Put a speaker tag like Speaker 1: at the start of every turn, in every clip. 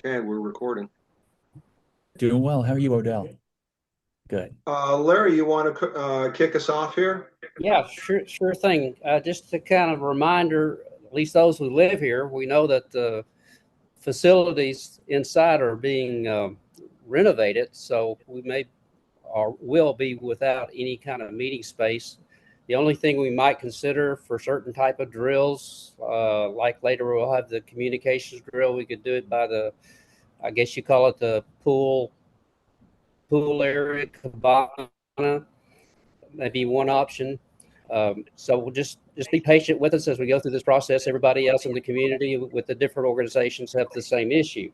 Speaker 1: Okay, we're recording.
Speaker 2: Doing well. How are you, Odell? Good.
Speaker 1: Larry, you want to kick us off here?
Speaker 3: Yeah, sure thing. Just a kind of reminder, at least those who live here, we know that the facilities inside are being renovated, so we may or will be without any kind of meeting space. The only thing we might consider for certain type of drills, like later we'll have the communications drill, we could do it by the, I guess you call it the pool area, cabana, maybe one option. So we'll just be patient with us as we go through this process. Everybody else in the community with the different organizations have the same issue.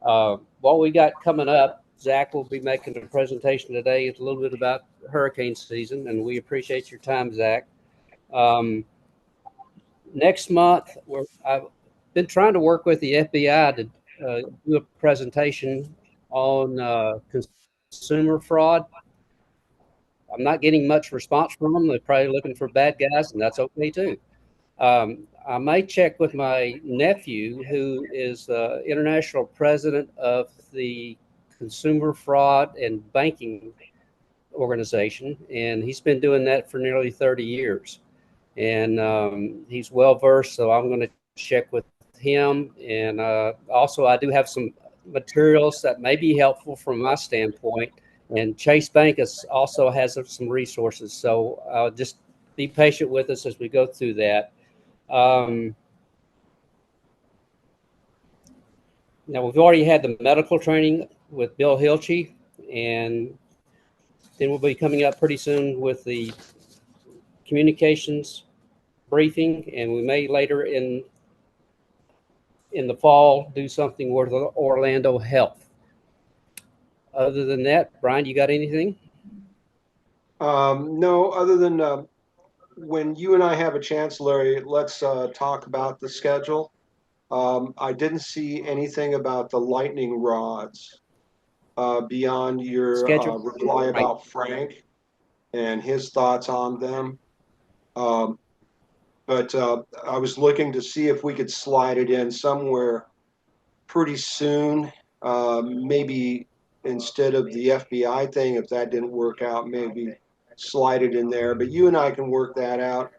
Speaker 3: What we got coming up, Zach will be making a presentation today. It's a little bit about hurricane season, and we appreciate your time, Zach. Um, Next month, I've been trying to work with the FBI to do a presentation on consumer fraud. I'm not getting much response from them. They're probably looking for bad guys, and that's okay too. I may check with my nephew, who is international president of the Consumer Fraud and Banking Organization, and he's been doing that for nearly 30 years. And he's well versed, so I'm going to check with him. And also, I do have some materials that may be helpful from my standpoint. And Chase Bank also has some resources, so just be patient with us as we go through that. Um, Now, we've already had the medical training with Bill Hilchey, and then we'll be coming up pretty soon with the communications briefing, and we may later in the fall do something with Orlando Health. Other than that, Brian, you got anything?
Speaker 1: No, other than when you and I have a chance, Larry, let's talk about the schedule. I didn't see anything about the lightning rods beyond your
Speaker 3: Schedule?
Speaker 1: reply
Speaker 3: Right.
Speaker 1: about Frank and his thoughts on them. Um, but I was looking to see if we could slide it in somewhere pretty soon. Maybe instead of the FBI thing, if that didn't work out, maybe slide it in there. But you and I can work that out.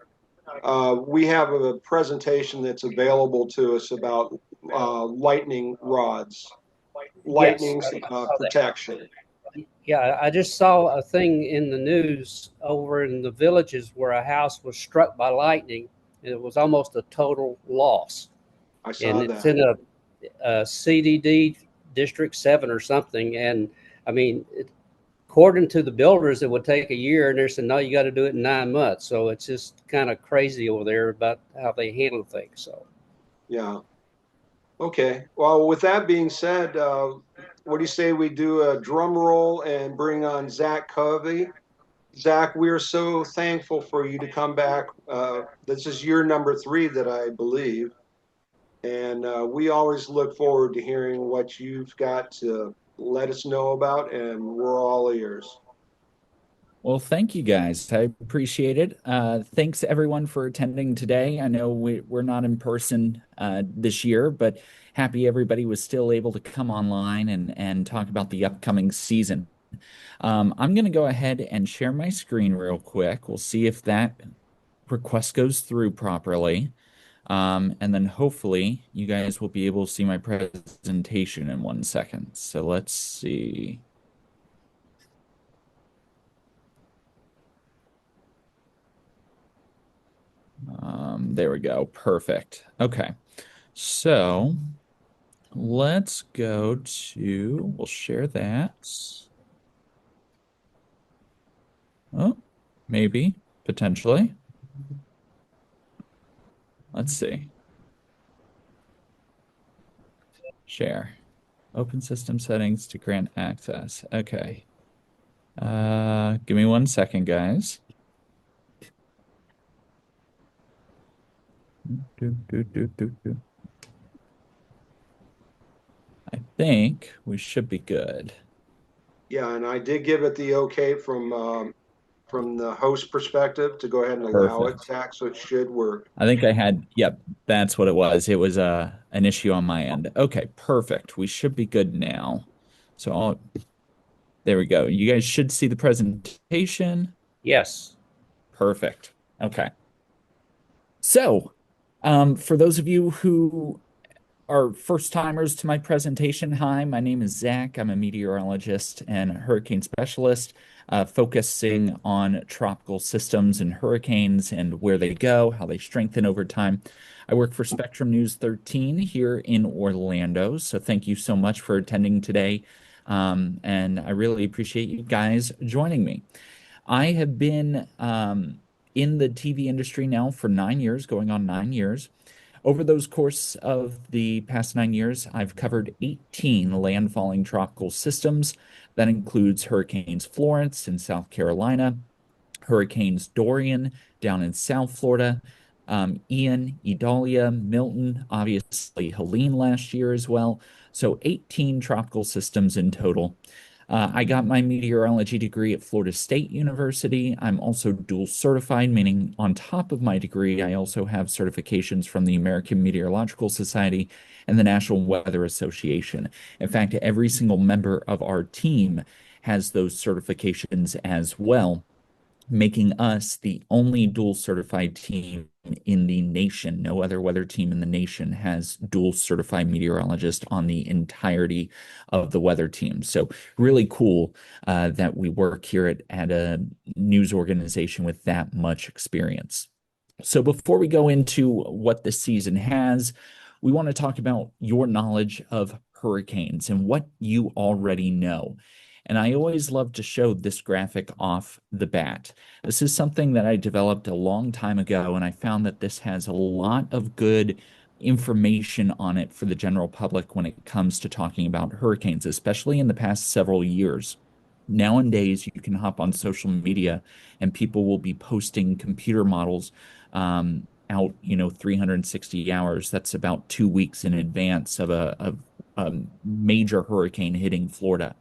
Speaker 1: We have a presentation that's available to us about lightning rods,
Speaker 3: Yes,
Speaker 1: lightning
Speaker 3: I saw that.
Speaker 1: protection.
Speaker 3: Yeah, I just saw a thing in the news over in the villages where a house was struck by lightning. And it was almost a total loss.
Speaker 1: I
Speaker 3: And
Speaker 1: saw
Speaker 3: it's
Speaker 1: that.
Speaker 3: in a CDD District 7 or something. And I mean, according to the builders, it would take a year. And they're saying, no, you got to do it in 9 months. So it's just kind of crazy over there about how they handle things. So,
Speaker 1: Yeah. Okay. Well, with that being said, what do you say we do a drum roll and bring on Zach Covey? Zach, we are so thankful for you to come back. This is your number three that I believe. And we always look forward to hearing what you've got to let us know about, and we're all ears.
Speaker 2: Well, thank you guys. I appreciate it. Thanks everyone for attending today. I know we're not in person this year, but happy everybody was still able to come online and talk about the upcoming season. I'm going to go ahead and share my screen real quick. We'll see if that request goes through properly. And then hopefully you guys will be able to see my presentation in 1 second. So let's see. There we go. Perfect. Okay. So let's go to, we'll share that. Oh, maybe, potentially. Let's see. Share. Open system settings to grant access. Okay. Give me 1 second, guys. Do, do, do, do, do. I think we should be good.
Speaker 1: Yeah, and I did give it the okay from from the host perspective to go ahead and allow it,
Speaker 2: Perfect.
Speaker 1: Zach, so it should work.
Speaker 2: I think I had, yep, that's what it was. It was an issue on my end. Okay, perfect. We should be good now. So there we go. You guys should see the presentation.
Speaker 3: Yes.
Speaker 2: Perfect. Okay. So, for those of you who are first timers to my presentation, hi, my name is Zach. I'm a meteorologist and hurricane specialist, focusing on tropical systems and hurricanes and where they go, how they strengthen over time. I work for Spectrum News 13 here in Orlando. So thank you so much for attending today. And I really appreciate you guys joining me. I have been in the TV industry now for 9 years, going on 9 years. Over those course of the past 9 years, I've covered 18 landfalling tropical systems. That includes Hurricanes Florence in South Carolina, Hurricanes Dorian down in South Florida, Ian, Idalia, Milton, obviously Helene last year as well. So 18 tropical systems in total. I got my meteorology degree at Florida State University. I'm also dual certified, meaning on top of my degree, I also have certifications from the American Meteorological Society and the National Weather Association. In fact, every single member of our team has those certifications as well, making us the only dual certified team in the nation. No other weather team in the nation has dual certified meteorologists on the entirety of the weather team. So really cool that we work here at a news organization with that much experience. So before we go into what the season has, we want to talk about your knowledge of hurricanes and what you already know. And I always love to show this graphic off the bat. This is something that I developed a long time ago, and I found that this has a lot of good information on it for the general public when it comes to talking about hurricanes, especially in the past several years. Nowadays, you can hop on social media and people will be posting computer models out, 360 hours. That's about 2 weeks in advance of a major hurricane hitting Florida.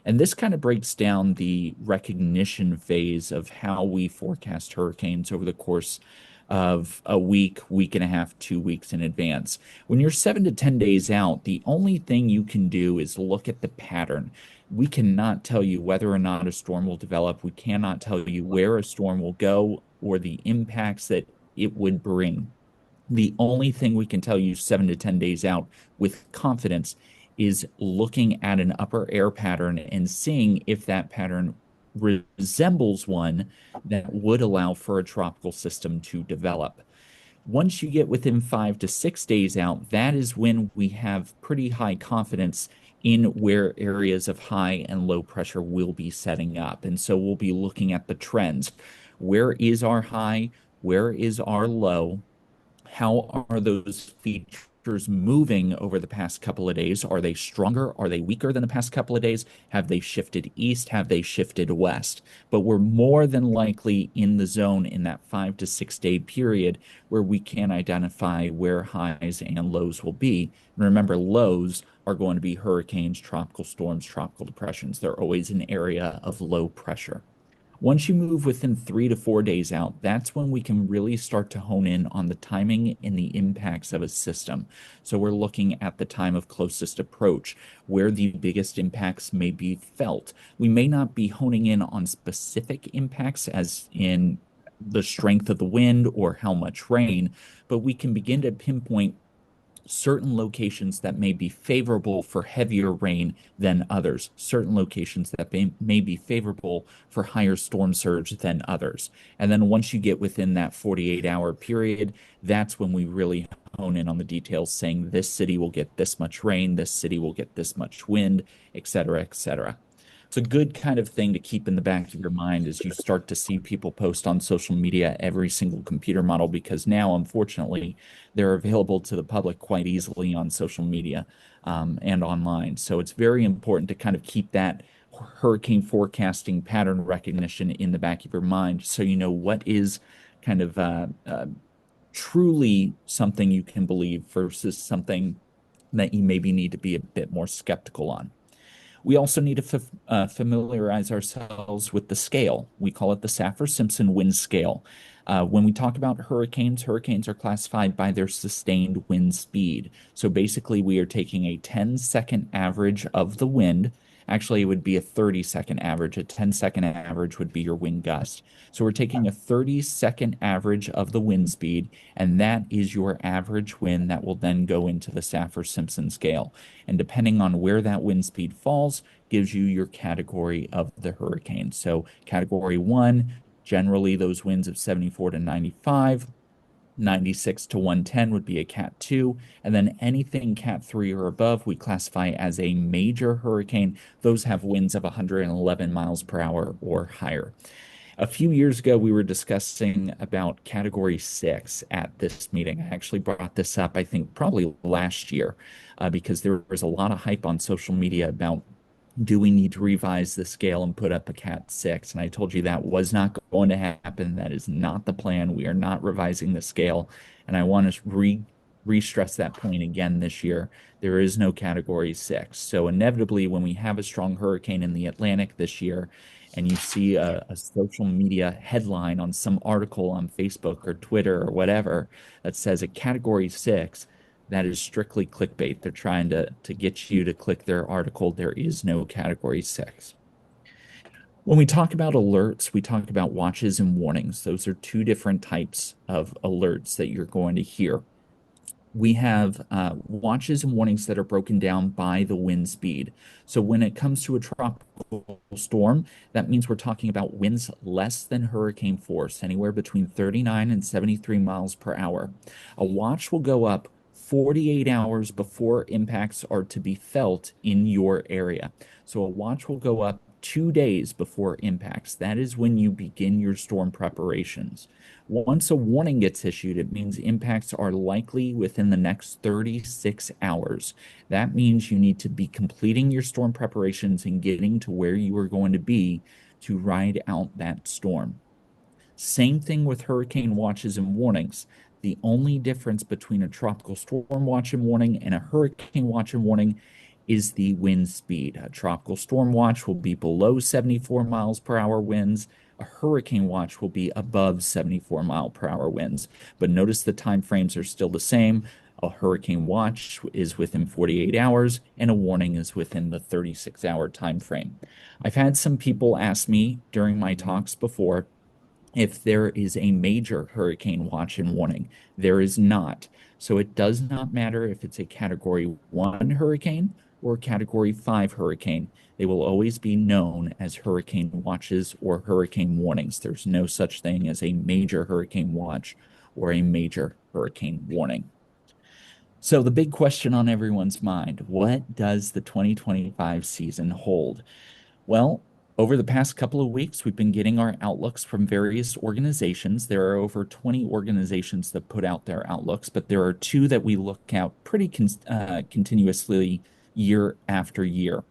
Speaker 2: And this kind of breaks down the recognition phase of how we forecast hurricanes over the course of a week, week and a half, 2 weeks in advance. When you're 7 to 10 days out, the only thing you can do is look at the pattern. We cannot tell you whether or not a storm will develop. We cannot tell you where a storm will go or the impacts that it would bring. The only thing we can tell you 7 to 10 days out with confidence is looking at an upper air pattern and seeing if that pattern resembles one that would allow for a tropical system to develop. Once you get within 5 to 6 days out, that is when we have pretty high confidence in where areas of high and low pressure will be setting up. And so we'll be looking at the trends. Where is our high? Where is our low? How are those features moving over the past couple of days? Are they stronger? Are they weaker than the past couple of days? Have they shifted east? Have they shifted west? But we're more than likely in the zone in that 5 to 6 day period where we can identify where highs and lows will be. And remember, lows are going to be hurricanes, tropical storms, tropical depressions. They're always an area of low pressure. Once you move within 3 to 4 days out, that's when we can really start to hone in on the timing and the impacts of a system. So we're looking at the time of closest approach, where the biggest impacts may be felt. We may not be honing in on specific impacts, as in the strength of the wind or how much rain, but we can begin to pinpoint certain locations that may be favorable for heavier rain than others, certain locations that may be favorable for higher storm surge than others. And then once you get within that 48-hour period, that's when we really hone in on the details, saying this city will get this much rain, this city will get this much wind, et cetera, et cetera. It's a good kind of thing to keep in the back of your mind as you start to see people post on social media every single computer model, because now, unfortunately, they're available to the public quite easily on social media and online. So it's very important to kind of keep that hurricane forecasting pattern recognition in the back of your mind so you know what is kind of truly something you can believe versus something that you maybe need to be a bit more skeptical on. We also need to familiarize ourselves with the scale. We call it the Saffir-Simpson wind scale. When we talk about hurricanes, hurricanes are classified by their sustained wind speed. So basically, we are taking a 10-second average of the wind. Actually, it would be a 30-second average. A 10-second average would be your wind gust. So we're taking a 30-second average of the wind speed, and that is your average wind that will then go into the Saffir-Simpson scale. And depending on where that wind speed falls, gives you your category of the hurricane. So category 1, generally those winds of 74 to 95. 96 to 110 would be a Cat 2. And then anything Cat 3 or above, we classify as a major hurricane. Those have winds of 111 miles per hour or higher. A few years ago, we were discussing about Category 6 at this meeting. I actually brought this up, I think, probably last year, because there was a lot of hype on social media about, do we need to revise the scale and put up a Cat 6? And I told you that was not going to happen. That is not the plan. We are not revising the scale. And I want to re-stress that point again this year. There is no Category 6. So inevitably, when we have a strong hurricane in the Atlantic this year, and you see a social media headline on some article on Facebook or Twitter or whatever that says a Category 6, that is strictly clickbait. They're trying to get you to click their article. There is no Category 6. When we talk about alerts, we talk about watches and warnings. Those are two different types of alerts that you're going to hear. We have watches and warnings that are broken down by the wind speed. So when it comes to a tropical storm, that means we're talking about winds less than hurricane force, anywhere between 39 and 73 miles per hour. A watch will go up 48 hours before impacts are to be felt in your area. So a watch will go up 2 days before impacts. That is when you begin your storm preparations. Once a warning gets issued, it means impacts are likely within the next 36 hours. That means you need to be completing your storm preparations and getting to where you are going to be to ride out that storm. Same thing with hurricane watches and warnings. The only difference between a tropical storm watch and warning and a hurricane watch and warning is the wind speed. A tropical storm watch will be below 74 miles per hour winds. A hurricane watch will be above 74 mile per hour winds. But notice the time frames are still the same. A hurricane watch is within 48 hours and a warning is within the 36-hour time frame. I've had some people ask me during my talks before if there is a major hurricane watch and warning. There is not. So it does not matter if it's a Category 1 hurricane or Category 5 hurricane. They will always be known as hurricane watches or hurricane warnings. There's no such thing as a major hurricane watch or a major hurricane warning. So the big question on everyone's mind, what does the 2025 season hold? Well, over the past couple of weeks, we've been getting our outlooks from various organizations. There are over 20 organizations that put out their outlooks, but there are two that we look at pretty continuously year after year.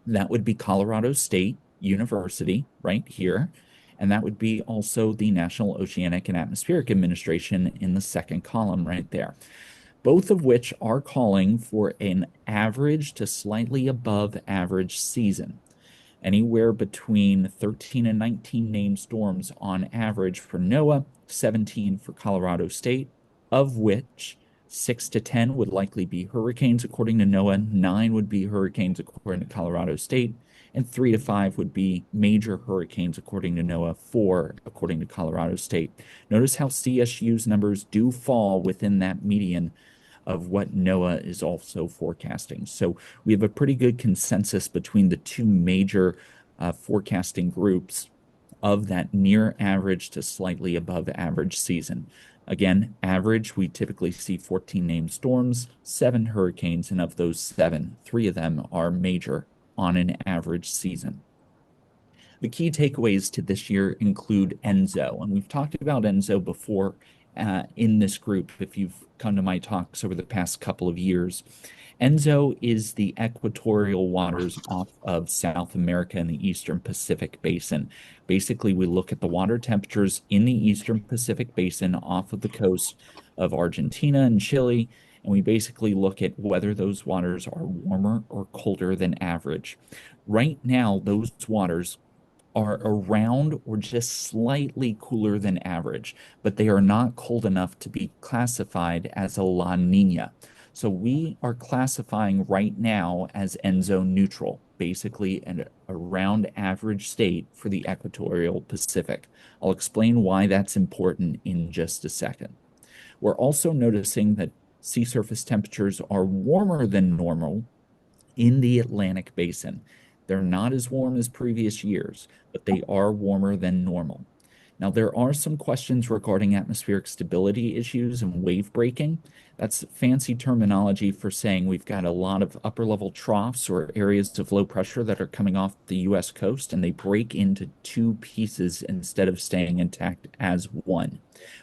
Speaker 2: That would be Colorado State University right here, and that would be also the National Oceanic and Atmospheric Administration in the second column right there. Both of which are calling for an average to slightly above average season. Anywhere between 13 and 19 named storms on average for NOAA, 17 for Colorado State, of which 6 to 10 would likely be hurricanes according to NOAA, 9 would be hurricanes according to Colorado State, and 3 to 5 would be major hurricanes according to NOAA, 4 according to Colorado State. Notice how CSU's numbers do fall within that median of what NOAA is also forecasting. So we have a pretty good consensus between the two major forecasting groups of that near average to slightly above average season. Again, average, we typically see 14 named storms, 7 hurricanes, and of those 7, 3 of them are major on an average season. The key takeaways to this year include ENSO, and we've talked about ENSO before in this group if you've come to my talks over the past couple of years. ENSO is the equatorial waters off of South America and the Eastern Pacific Basin. Basically, we look at the water temperatures in the Eastern Pacific Basin off of the coast of Argentina and Chile, and we basically look at whether those waters are warmer or colder than average. Right now, those waters are around or just slightly cooler than average, but they are not cold enough to be classified as a La Nina. So we are classifying right now as end zone neutral, basically an around average state for the equatorial Pacific. I'll explain why that's important in just a second. We're also noticing that sea surface temperatures are warmer than normal in the Atlantic basin. They're not as warm as previous years, but they are warmer than normal. Now, there are some questions regarding atmospheric stability issues and wave breaking. That's fancy terminology for saying we've got a lot of upper level troughs or areas of low pressure that are coming off the US coast, and they break into two pieces instead of staying intact as one.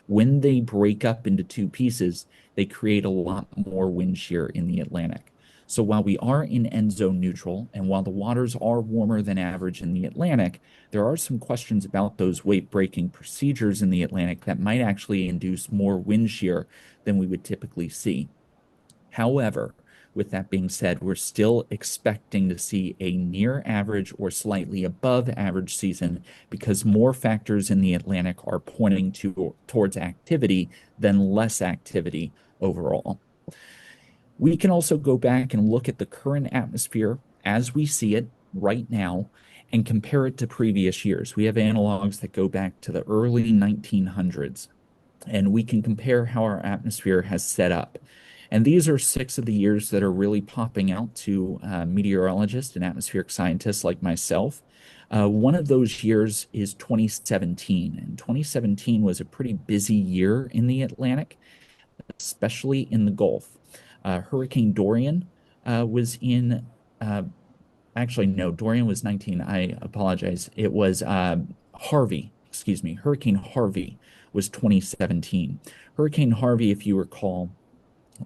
Speaker 2: When they break up into two pieces, they create a lot more wind shear in the Atlantic. So while we are in end zone neutral, and while the waters are warmer than average in the Atlantic, there are some questions about those wave breaking procedures in the Atlantic that might actually induce more wind shear than we would typically see. However, with that being said, we're still expecting to see a near average or slightly above average season because more factors in the Atlantic are pointing towards activity than less activity overall. We can also go back and look at the current atmosphere as we see it right now and compare it to previous years. We have analogs that go back to the early 1900s, and we can compare how our atmosphere has set up. And these are 6 of the years that are really popping out to meteorologists and atmospheric scientists like myself. One of those years is 2017, and 2017 was a pretty busy year in the Atlantic, especially in the Gulf. Hurricane Dorian was in, actually, no, Dorian was 19. I apologize. It was Harvey, excuse me. Hurricane Harvey was 2017. Hurricane Harvey, if you recall,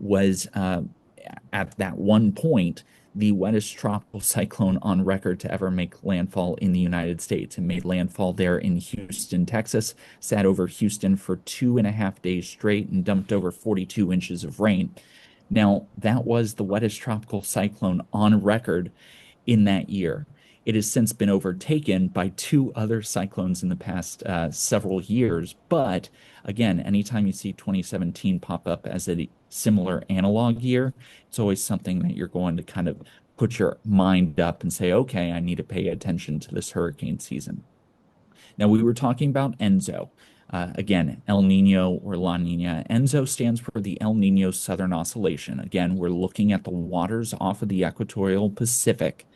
Speaker 2: was at that one point the wettest tropical cyclone on record to ever make landfall in the United States. It made landfall there in Houston, Texas, sat over Houston for 2.5 days straight and dumped over 42 inches of rain. Now, that was the wettest tropical cyclone on record in that year. It has since been overtaken by 2 other cyclones in the past several years. But again, anytime you see 2017 pop up as a similar analog year, it's always something that you're going to kind of put your mind up and say, okay, I need to pay attention to this hurricane season. Now, we were talking about ENSO. Again, El Nino or La Nina. ENSO stands for the El Nino Southern Oscillation. Again, we're looking at the waters off of the equatorial Pacific.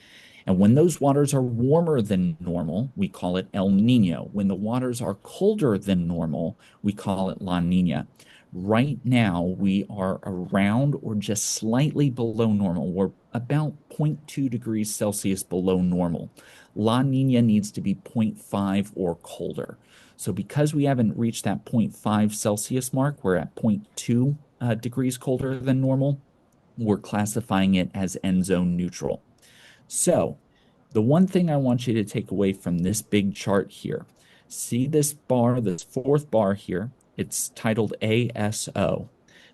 Speaker 2: And when those waters are warmer than normal, we call it El Nino. When the waters are colder than normal, we call it La Nina. Right now, we are around or just slightly below normal. We're about 0.2 degrees Celsius below normal. La Nina needs to be 0.5 or colder. So because we haven't reached that 0.5 Celsius mark, we're at 0.2 degrees colder than normal. We're classifying it as end zone neutral. So the one thing I want you to take away from this big chart here, see this bar, this 4th bar here, it's titled ASO.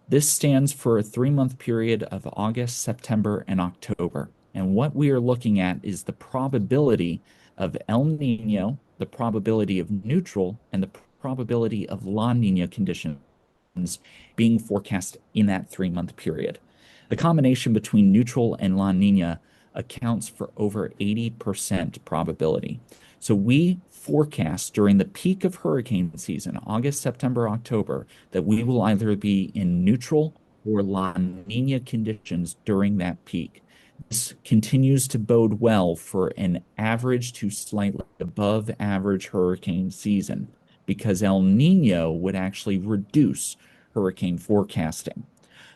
Speaker 2: This stands for a 3-month period of August, September, and October. And what we are looking at is the probability of El Nino, the probability of neutral, and the probability of La Nina conditions being forecast in that 3-month period. The combination between neutral and La Nina accounts for over 80% probability. So we forecast during the peak of hurricane season, August, September, October, that we will either be in neutral or La Nina conditions during that peak. This continues to bode well for an average to slightly above average hurricane season because El Nino would actually reduce hurricane forecasting.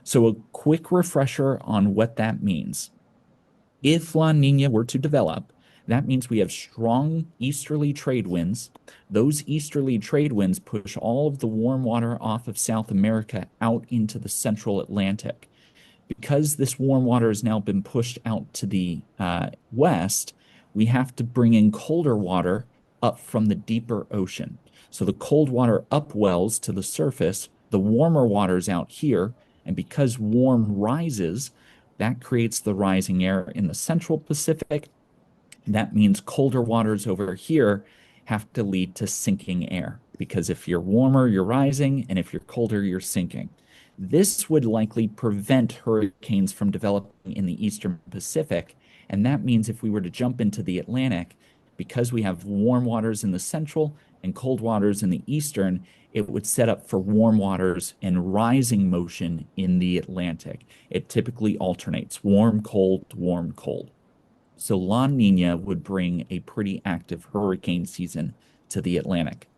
Speaker 2: So a quick refresher on what that means. If La Nina were to develop, that means we have strong easterly trade winds. Those easterly trade winds push all of the warm water off of South America out into the central Atlantic. Because this warm water has now been pushed out to the west, we have to bring in colder water up from the deeper ocean. So the cold water upwells to the surface, the warmer water's out here, And because warm rises, that creates the rising air in the central Pacific. That means colder waters over here have to lead to sinking air because if you're warmer, you're rising, and if you're colder, you're sinking. This would likely prevent hurricanes from developing in the eastern Pacific. And that means if we were to jump into the Atlantic, because we have warm waters in the central and cold waters in the eastern, it would set up for warm waters and rising motion in the Atlantic. It typically alternates warm, cold, warm, cold. So La Nina would bring a pretty active hurricane season to the Atlantic.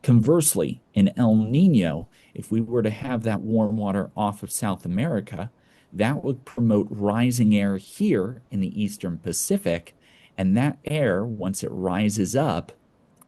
Speaker 2: Conversely, in El Nino, if we were to have that warm water off of South America, that would promote rising air here in the Eastern Pacific. And that air, once it rises up,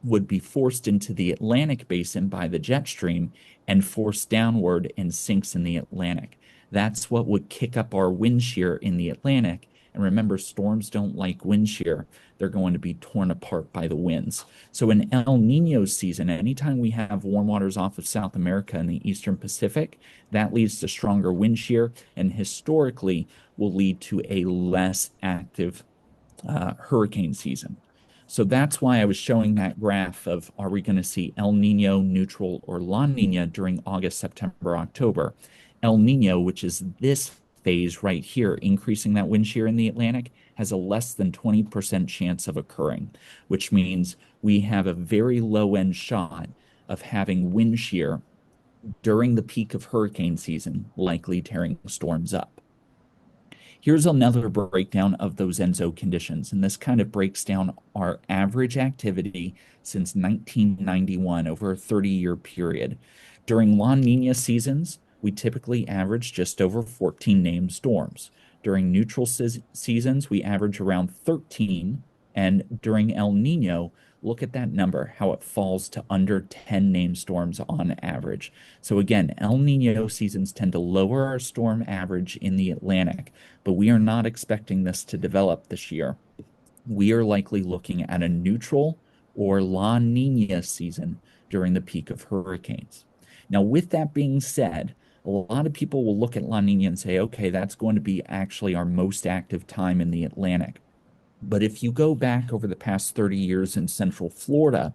Speaker 2: would be forced into the Atlantic basin by the jet stream and forced downward and sinks in the Atlantic. That's what would kick up our wind shear in the Atlantic. And remember, storms don't like wind shear. They're going to be torn apart by the winds. So in El Nino season, anytime we have warm waters off of South America and the Eastern Pacific, that leads to stronger wind shear and historically will lead to a less active hurricane season. So that's why I was showing that graph of are we going to see El Nino, neutral, or La Nina during August, September, October. El Nino, which is this phase right here, increasing that wind shear in the Atlantic, has a less than 20% chance of occurring, which means we have a very low end shot of having wind shear during the peak of hurricane season, likely tearing storms up. Here's another breakdown of those ENSO conditions, and this kind of breaks down our average activity since 1991 over a 30-year period. During La Nina seasons, we typically average just over 14 named storms. During neutral seasons, we average around 13, and during El Nino, look at that number, how it falls to under 10 named storms on average. So again, El Nino seasons tend to lower our storm average in the Atlantic, but we are not expecting this to develop this year. We are likely looking at a neutral or La Nina season during the peak of hurricanes. Now, with that being said, a lot of people will look at La Nina and say, okay, that's going to be actually our most active time in the Atlantic. But if you go back over the past 30 years in Central Florida,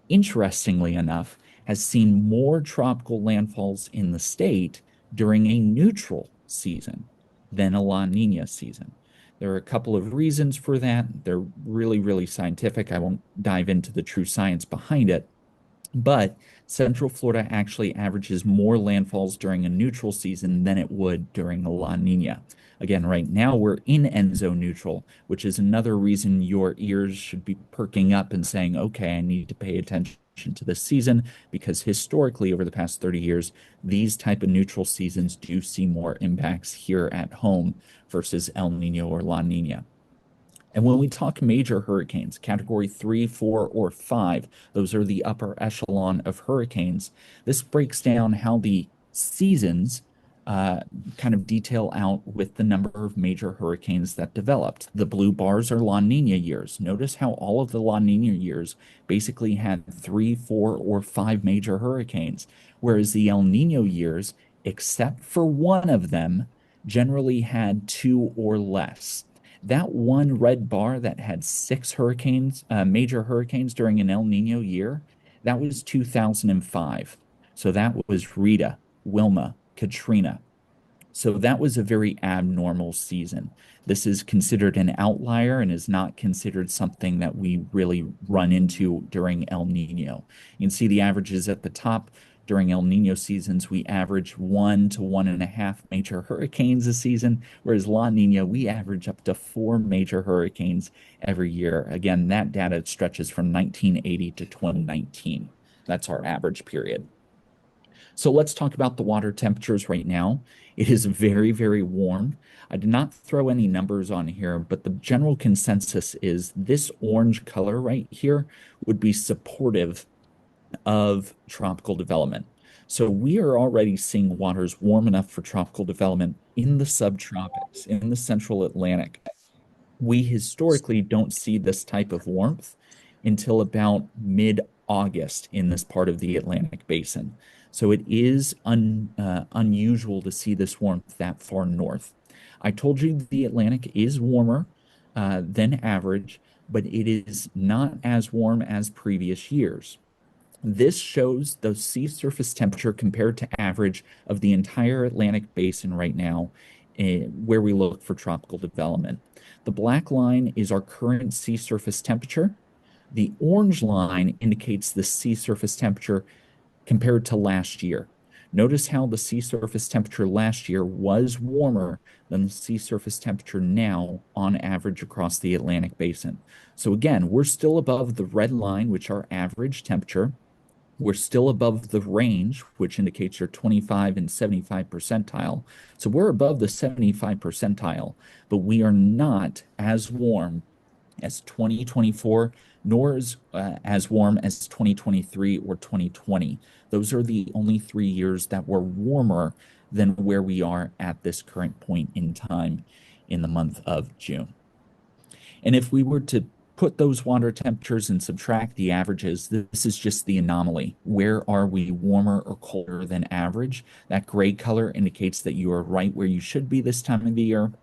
Speaker 2: interestingly enough, has seen more tropical landfalls in the state during a neutral season than a La Nina season. There are a couple of reasons for that. They're really, really scientific. I won't dive into the true science behind it, but Central Florida actually averages more landfalls during a neutral season than it would during a La Nina. Again, right now we're in ENSO neutral, which is another reason your ears should be perking up and saying, okay, I need to pay attention to this season because historically over the past 30 years, these type of neutral seasons do see more impacts here at home versus El Nino or La Nina. And when we talk major hurricanes, category 3, 4, or 5, those are the upper echelon of hurricanes. This breaks down how the seasons kind of detail out with the number of major hurricanes that developed. The blue bars are La Nina years. Notice how all of the La Nina years basically had 3, 4, or 5 major hurricanes, whereas the El Nino years, except for one of them, generally had 2 or less. That one red bar that had 6 hurricanes, major hurricanes during an El Nino year, that was 2005. So that was Rita, Wilma, Katrina. So that was a very abnormal season. This is considered an outlier and is not considered something that we really run into during El Nino. You can see the averages at the top. During El Nino seasons, we average 1 to 1.5 major hurricanes a season, whereas La Nina, we average up to 4 major hurricanes every year. Again, that data stretches from 1980 to 2019. That's our average period. So let's talk about the water temperatures right now. It is very, very warm. I did not throw any numbers on here, but the general consensus is this orange color right here would be supportive of tropical development. So we are already seeing waters warm enough for tropical development in the subtropics, in the central Atlantic. We historically don't see this type of warmth until about mid-August in this part of the Atlantic basin. So it is unusual to see this warmth that far north. I told you the Atlantic is warmer than average, but it is not as warm as previous years. This shows the sea surface temperature compared to average of the entire Atlantic basin right now, where we look for tropical development. The black line is our current sea surface temperature. The orange line indicates the sea surface temperature compared to last year. Notice how the sea surface temperature last year was warmer than the sea surface temperature now on average across the Atlantic basin. So again, we're still above the red line, which are average temperature. We're still above the range, which indicates your 25 and 75 percentile. So we're above the 75 percentile, but we are not as warm as 2024, nor as warm as 2023 or 2020. Those are the only 3 years that were warmer than where we are at this current point in time in the month of June. And if we were to put those water temperatures and subtract the averages, this is just the anomaly. Where are we warmer or colder than average? That gray color indicates that you are right where you should be this time of the year.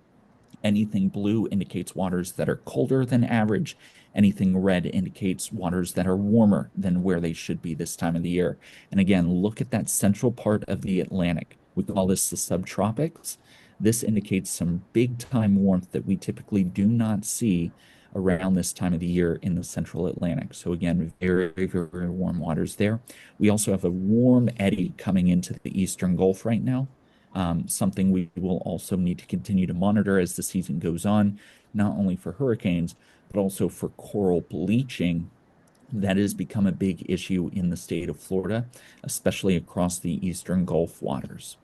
Speaker 2: Anything blue indicates waters that are colder than average. Anything red indicates waters that are warmer than where they should be this time of the year. And again, look at that central part of the Atlantic. We call this the subtropics. This indicates some big time warmth that we typically do not see around this time of the year in the central Atlantic. So again, very, very warm waters there. We also have a warm eddy coming into the Eastern Gulf right now. Something we will also need to continue to monitor as the season goes on, not only for hurricanes, but also for coral bleaching. That has become a big issue in the state of Florida, especially across the Eastern Gulf waters.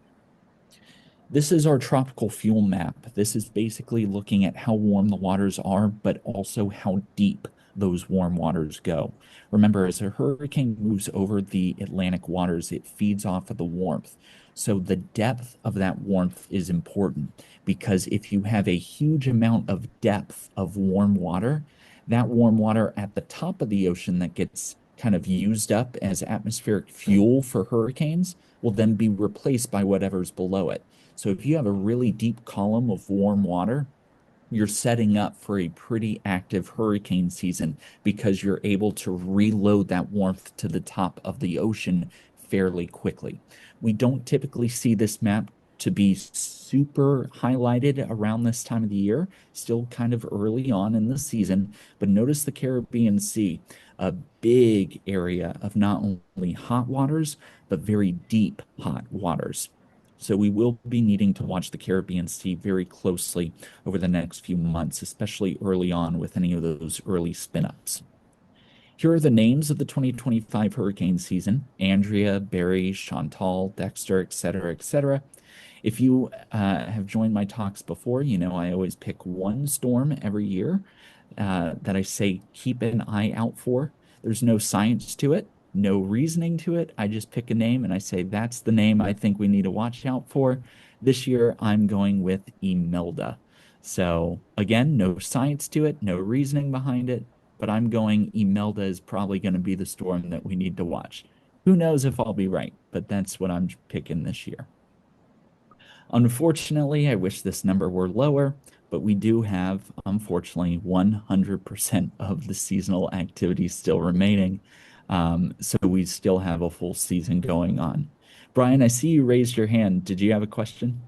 Speaker 2: This is our tropical fuel map. This is basically looking at how warm the waters are, but also how deep those warm waters go. Remember, as a hurricane moves over the Atlantic waters, it feeds off of the warmth. So the depth of that warmth is important because if you have a huge amount of depth of warm water, that warm water at the top of the ocean that gets kind of used up as atmospheric fuel for hurricanes will then be replaced by whatever's below it. So if you have a really deep column of warm water, you're setting up for a pretty active hurricane season because you're able to reload that warmth to the top of the ocean fairly quickly. We don't typically see this map to be super highlighted around this time of the year, still kind of early on in the season, but notice the Caribbean Sea, a big area of not only hot waters, but very deep hot waters. So we will be needing to watch the Caribbean Sea very closely over the next few months, especially early on with any of those early spin-ups. Here are the names of the 2025 hurricane season: Andrea, Barry, Chantal, Dexter, etc., etc. If you have joined my talks before, you know I always pick one storm every year that I say keep an eye out for. There's no science to it, no reasoning to it. I just pick a name and I say that's the name I think we need to watch out for. This year, I'm going with Imelda. So again, no science to it, no reasoning behind it, but I'm going Imelda is probably going to be the storm that we need to watch. Who knows if I'll be right, but that's what I'm picking this year. Unfortunately, I wish this number were lower, but we do have, unfortunately, 100% of the seasonal activity still remaining. So we still have a full season going on. Brian, I see you raised your hand. Did you have a question?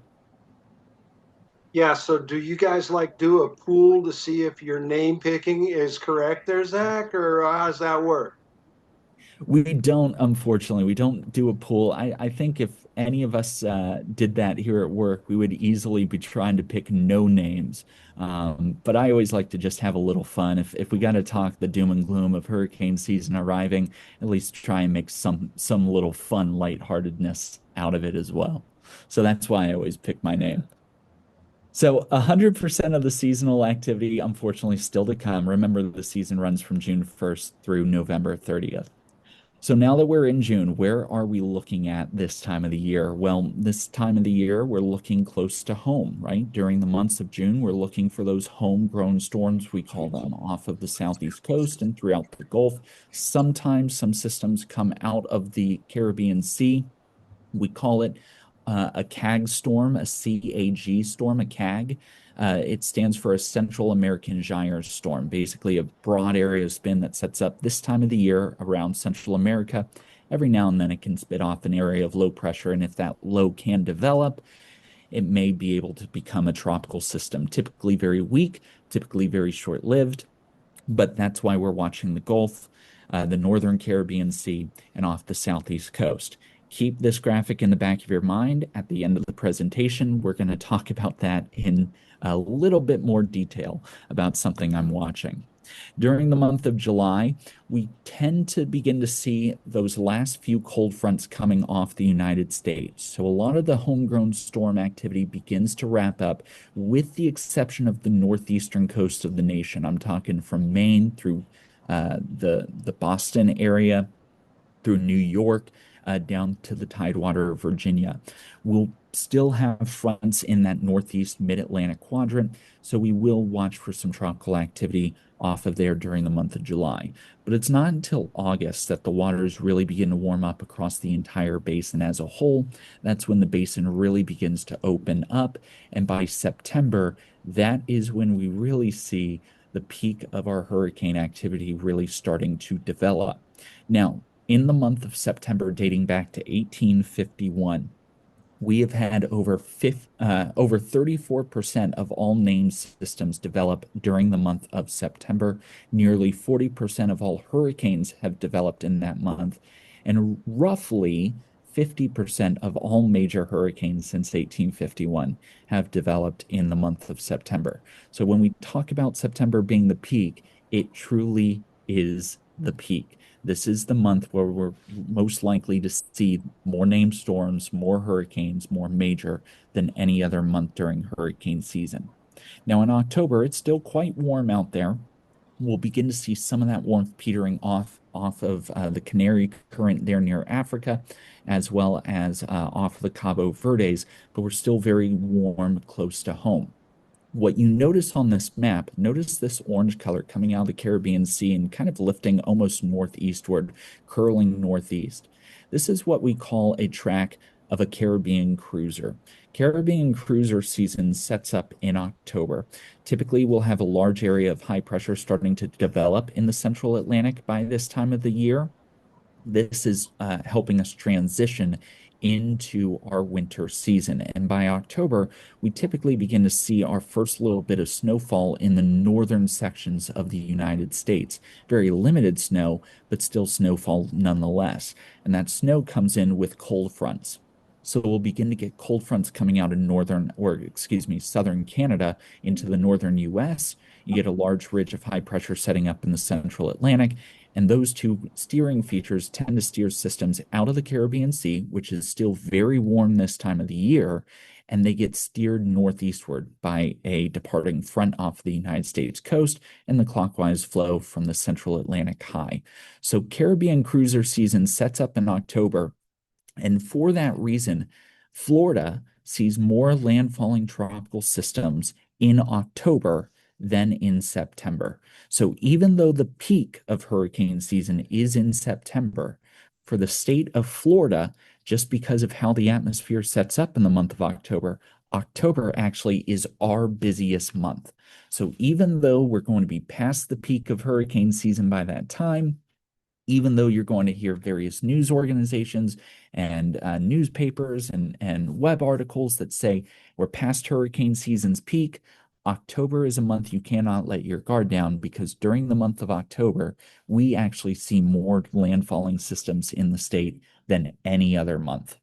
Speaker 1: Yeah, so do you guys like do a pool to see if your name picking is correct there, Zach, or how does that work?
Speaker 2: We don't, unfortunately, we don't do a pool. I think if any of us did that here at work, we would easily be trying to pick no names. But I always like to just have a little fun. If we got to talk the doom and gloom of hurricane season arriving, at least try and make some little fun lightheartedness out of it as well. So that's why I always pick my name. So 100% of the seasonal activity, unfortunately, still to come. Remember, the season runs from June 1st through November 30th. So now that we're in June, where are we looking at this time of the year? Well, this time of the year, we're looking close to home, right? During the months of June, we're looking for those homegrown storms, we call them, off of the southeast coast and throughout the Gulf. Sometimes some systems come out of the Caribbean Sea. We call it a CAG storm, a CAG storm, a CAG. It stands for a Central American Gyre storm, basically a broad area of spin that sets up this time of the year around Central America. Every now and then it can spit off an area of low pressure, and if that low can develop, it may be able to become a tropical system, typically very weak, typically very short-lived, but that's why we're watching the Gulf, the Northern Caribbean Sea, and off the southeast coast. Keep this graphic in the back of your mind. At the end of the presentation, we're going to talk about that in a little bit more detail about something I'm watching. During the month of July, we tend to begin to see those last few cold fronts coming off the United States. So a lot of the homegrown storm activity begins to wrap up, with the exception of the northeastern coast of the nation. I'm talking from Maine through the Boston area, through New York, down to the Tidewater of Virginia. We'll still have fronts in that northeast mid-Atlantic quadrant, so we will watch for some tropical activity off of there during the month of July. But it's not until August that the waters really begin to warm up across the entire basin as a whole. That's when the basin really begins to open up, and by September, that is when we really see the peak of our hurricane activity really starting to develop. Now, in the month of September, dating back to 1851, we have had over 34% of all named systems develop during the month of September. Nearly 40% of all hurricanes have developed in that month, and roughly 50% of all major hurricanes since 1851 have developed in the month of September. So when we talk about September being the peak, it truly is the peak. This is the month where we're most likely to see more named storms, more hurricanes, more major than any other month during hurricane season. Now, in October, it's still quite warm out there. We'll begin to see some of that warmth petering off of the Canary Current there near Africa, as well as off the Cabo Verdes, but we're still very warm close to home. What you notice on this map, notice this orange color coming out of the Caribbean Sea and kind of lifting almost northeastward, curling northeast. This is what we call a track of a Caribbean cruiser. Caribbean cruiser season sets up in October. Typically, we'll have a large area of high pressure starting to develop in the central Atlantic by this time of the year. This is helping us transition into our winter season. And by October, we typically begin to see our first little bit of snowfall in the northern sections of the United States. Very limited snow, but still snowfall nonetheless. And that snow comes in with cold fronts. So we'll begin to get cold fronts coming out of southern Canada into the northern US. You get a large ridge of high pressure setting up in the central Atlantic. And those two steering features tend to steer systems out of the Caribbean Sea, which is still very warm this time of the year, and they get steered northeastward by a departing front off the United States coast and the clockwise flow from the central Atlantic high. So Caribbean cruiser season sets up in October, and for that reason, Florida sees more landfalling tropical systems in October than in September. So even though the peak of hurricane season is in September, for the state of Florida, just because of how the atmosphere sets up in the month of October, October actually is our busiest month. So even though we're going to be past the peak of hurricane season by that time, even though you're going to hear various news organizations and newspapers and web articles that say we're past hurricane season's peak, October is a month you cannot let your guard down, because during the month of October, we actually see more landfalling systems in the state than any other month.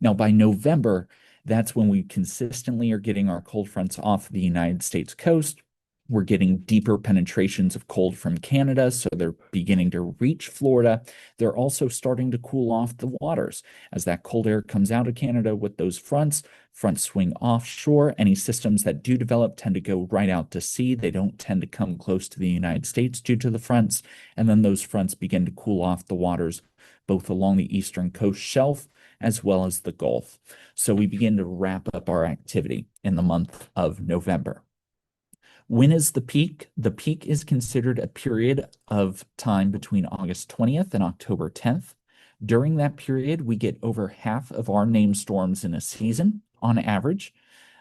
Speaker 2: Now, by November, that's when we consistently are getting our cold fronts off the United States coast. We're getting deeper penetrations of cold from Canada, so they're beginning to reach Florida. They're also starting to cool off the waters. As that cold air comes out of Canada with those fronts swing offshore. Any systems that do develop tend to go right out to sea. They don't tend to come close to the United States due to the fronts. And then those fronts begin to cool off the waters, both along the eastern coast shelf as well as the Gulf. So we begin to wrap up our activity in the month of November. When is the peak? The peak is considered a period of time between August 20th and October 10th. During that period, we get over half of our named storms in a season on average,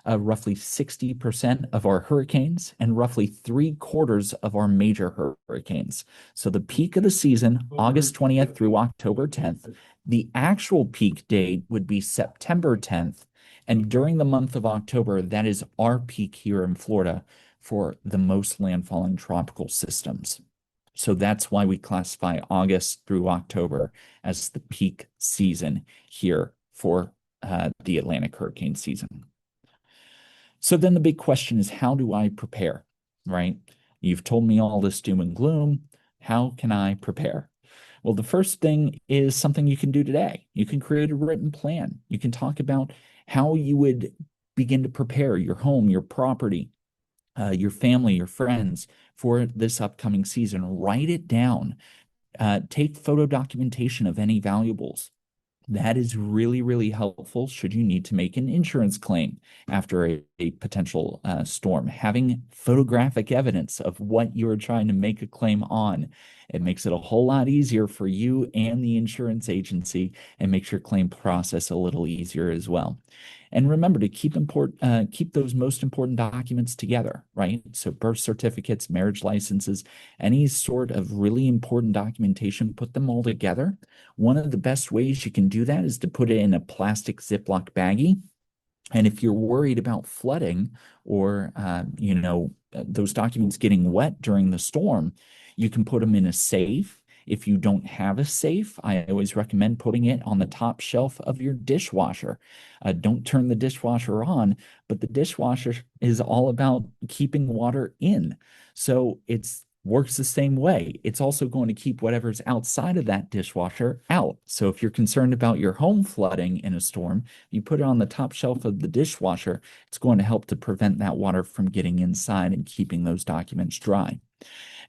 Speaker 2: roughly 60% of our hurricanes, and roughly 3/4 of our major hurricanes. So the peak of the season, August 20th through October 10th. The actual peak date would be September 10th. And during the month of October, that is our peak here in Florida for the most landfalling tropical systems. So that's why we classify August through October as the peak season here for the Atlantic hurricane season. So then the big question is, how do I prepare, right? You've told me all this doom and gloom. How can I prepare? Well, the first thing is something you can do today. You can create a written plan. You can talk about how you would begin to prepare your home, your property, your family, your friends for this upcoming season. Write it down. Take photo documentation of any valuables. That is really, really helpful should you need to make an insurance claim after a potential storm. Having photographic evidence of what you're trying to make a claim on, it makes it a whole lot easier for you and the insurance agency and makes your claim process a little easier as well. And remember to keep those most important documents together, right? So birth certificates, marriage licenses, any sort of really important documentation, put them all together. One of the best ways you can do that is to put it in a plastic Ziploc baggie. And if you're worried about flooding or, those documents getting wet during the storm, you can put them in a safe. If you don't have a safe, I always recommend putting it on the top shelf of your dishwasher. Don't turn the dishwasher on, but the dishwasher is all about keeping water in. So it's works the same way. It's also going to keep whatever's outside of that dishwasher out. So if you're concerned about your home flooding in a storm, you put it on the top shelf of the dishwasher, it's going to help to prevent that water from getting inside and keeping those documents dry.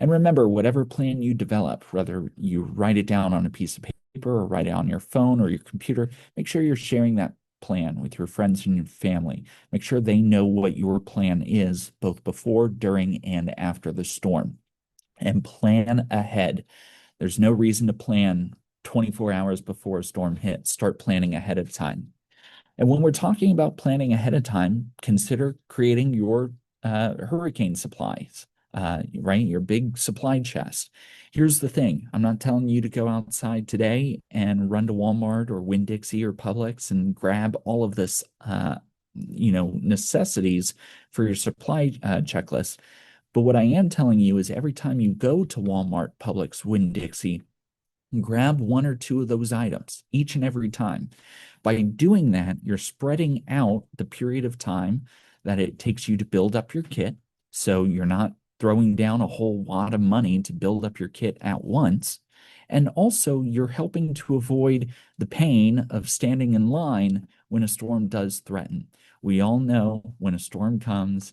Speaker 2: And remember, whatever plan you develop, whether you write it down on a piece of paper or write it on your phone or your computer, make sure you're sharing that plan with your friends and your family. Make sure they know what your plan is, both before, during, and after the storm. And plan ahead. There's no reason to plan 24 hours before a storm hits. Start planning ahead of time. And when we're talking about planning ahead of time, consider creating your hurricane supplies, right? Your big supply chest. Here's the thing. I'm not telling you to go outside today and run to Walmart or Winn-Dixie or Publix and grab all of this, necessities for your supply checklist. But what I am telling you is every time you go to Walmart, Publix, Winn-Dixie, grab one or two of those items each and every time. By doing that, you're spreading out the period of time that it takes you to build up your kit. So you're not throwing down a whole lot of money to build up your kit at once. And also, you're helping to avoid the pain of standing in line when a storm does threaten. We all know when a storm comes,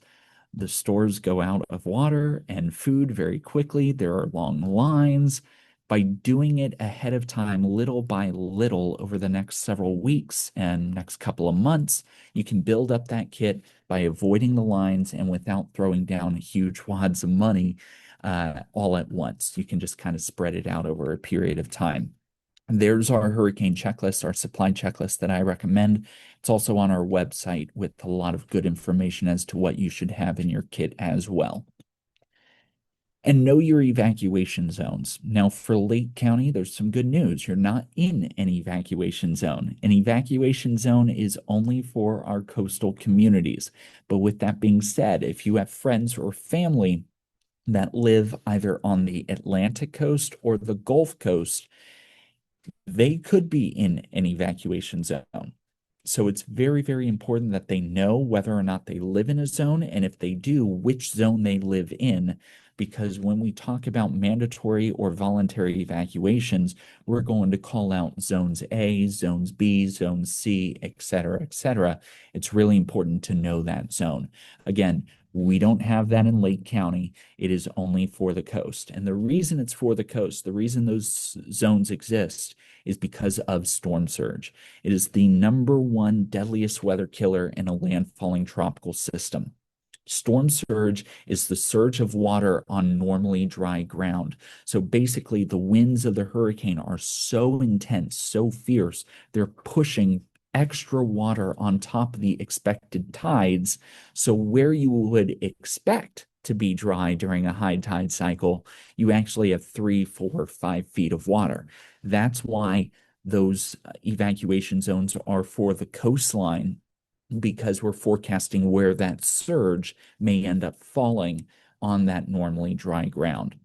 Speaker 2: the stores go out of water and food very quickly. There are long lines. By doing it ahead of time, little by little, over the next several weeks and next couple of months, you can build up that kit by avoiding the lines and without throwing down huge wads of money all at once. You can just kind of spread it out over a period of time. There's our hurricane checklist, our supply checklist that I recommend. It's also on our website with a lot of good information as to what you should have in your kit as well. And know your evacuation zones. Now, for Lake County, there's some good news. You're not in an evacuation zone. An evacuation zone is only for our coastal communities. But with that being said, if you have friends or family that live either on the Atlantic coast or the Gulf Coast, they could be in an evacuation zone. So it's very, very important that they know whether or not they live in a zone, and if they do, which zone they live in. Because when we talk about mandatory or voluntary evacuations, we're going to call out zones A, zones B, zones C, et cetera, et cetera. It's really important to know that zone. Again, we don't have that in Lake County. It is only for the coast. And the reason it's for the coast, the reason those zones exist is because of storm surge. It is the #1 deadliest weather killer in a landfalling tropical system. Storm surge is the surge of water on normally dry ground. So basically, the winds of the hurricane are so intense, so fierce, they're pushing extra water on top of the expected tides. So where you would expect to be dry during a high tide cycle, you actually have 3, 4, 5 feet of water. That's why those evacuation zones are for the coastline, because we're forecasting where that surge may end up falling on that normally dry ground.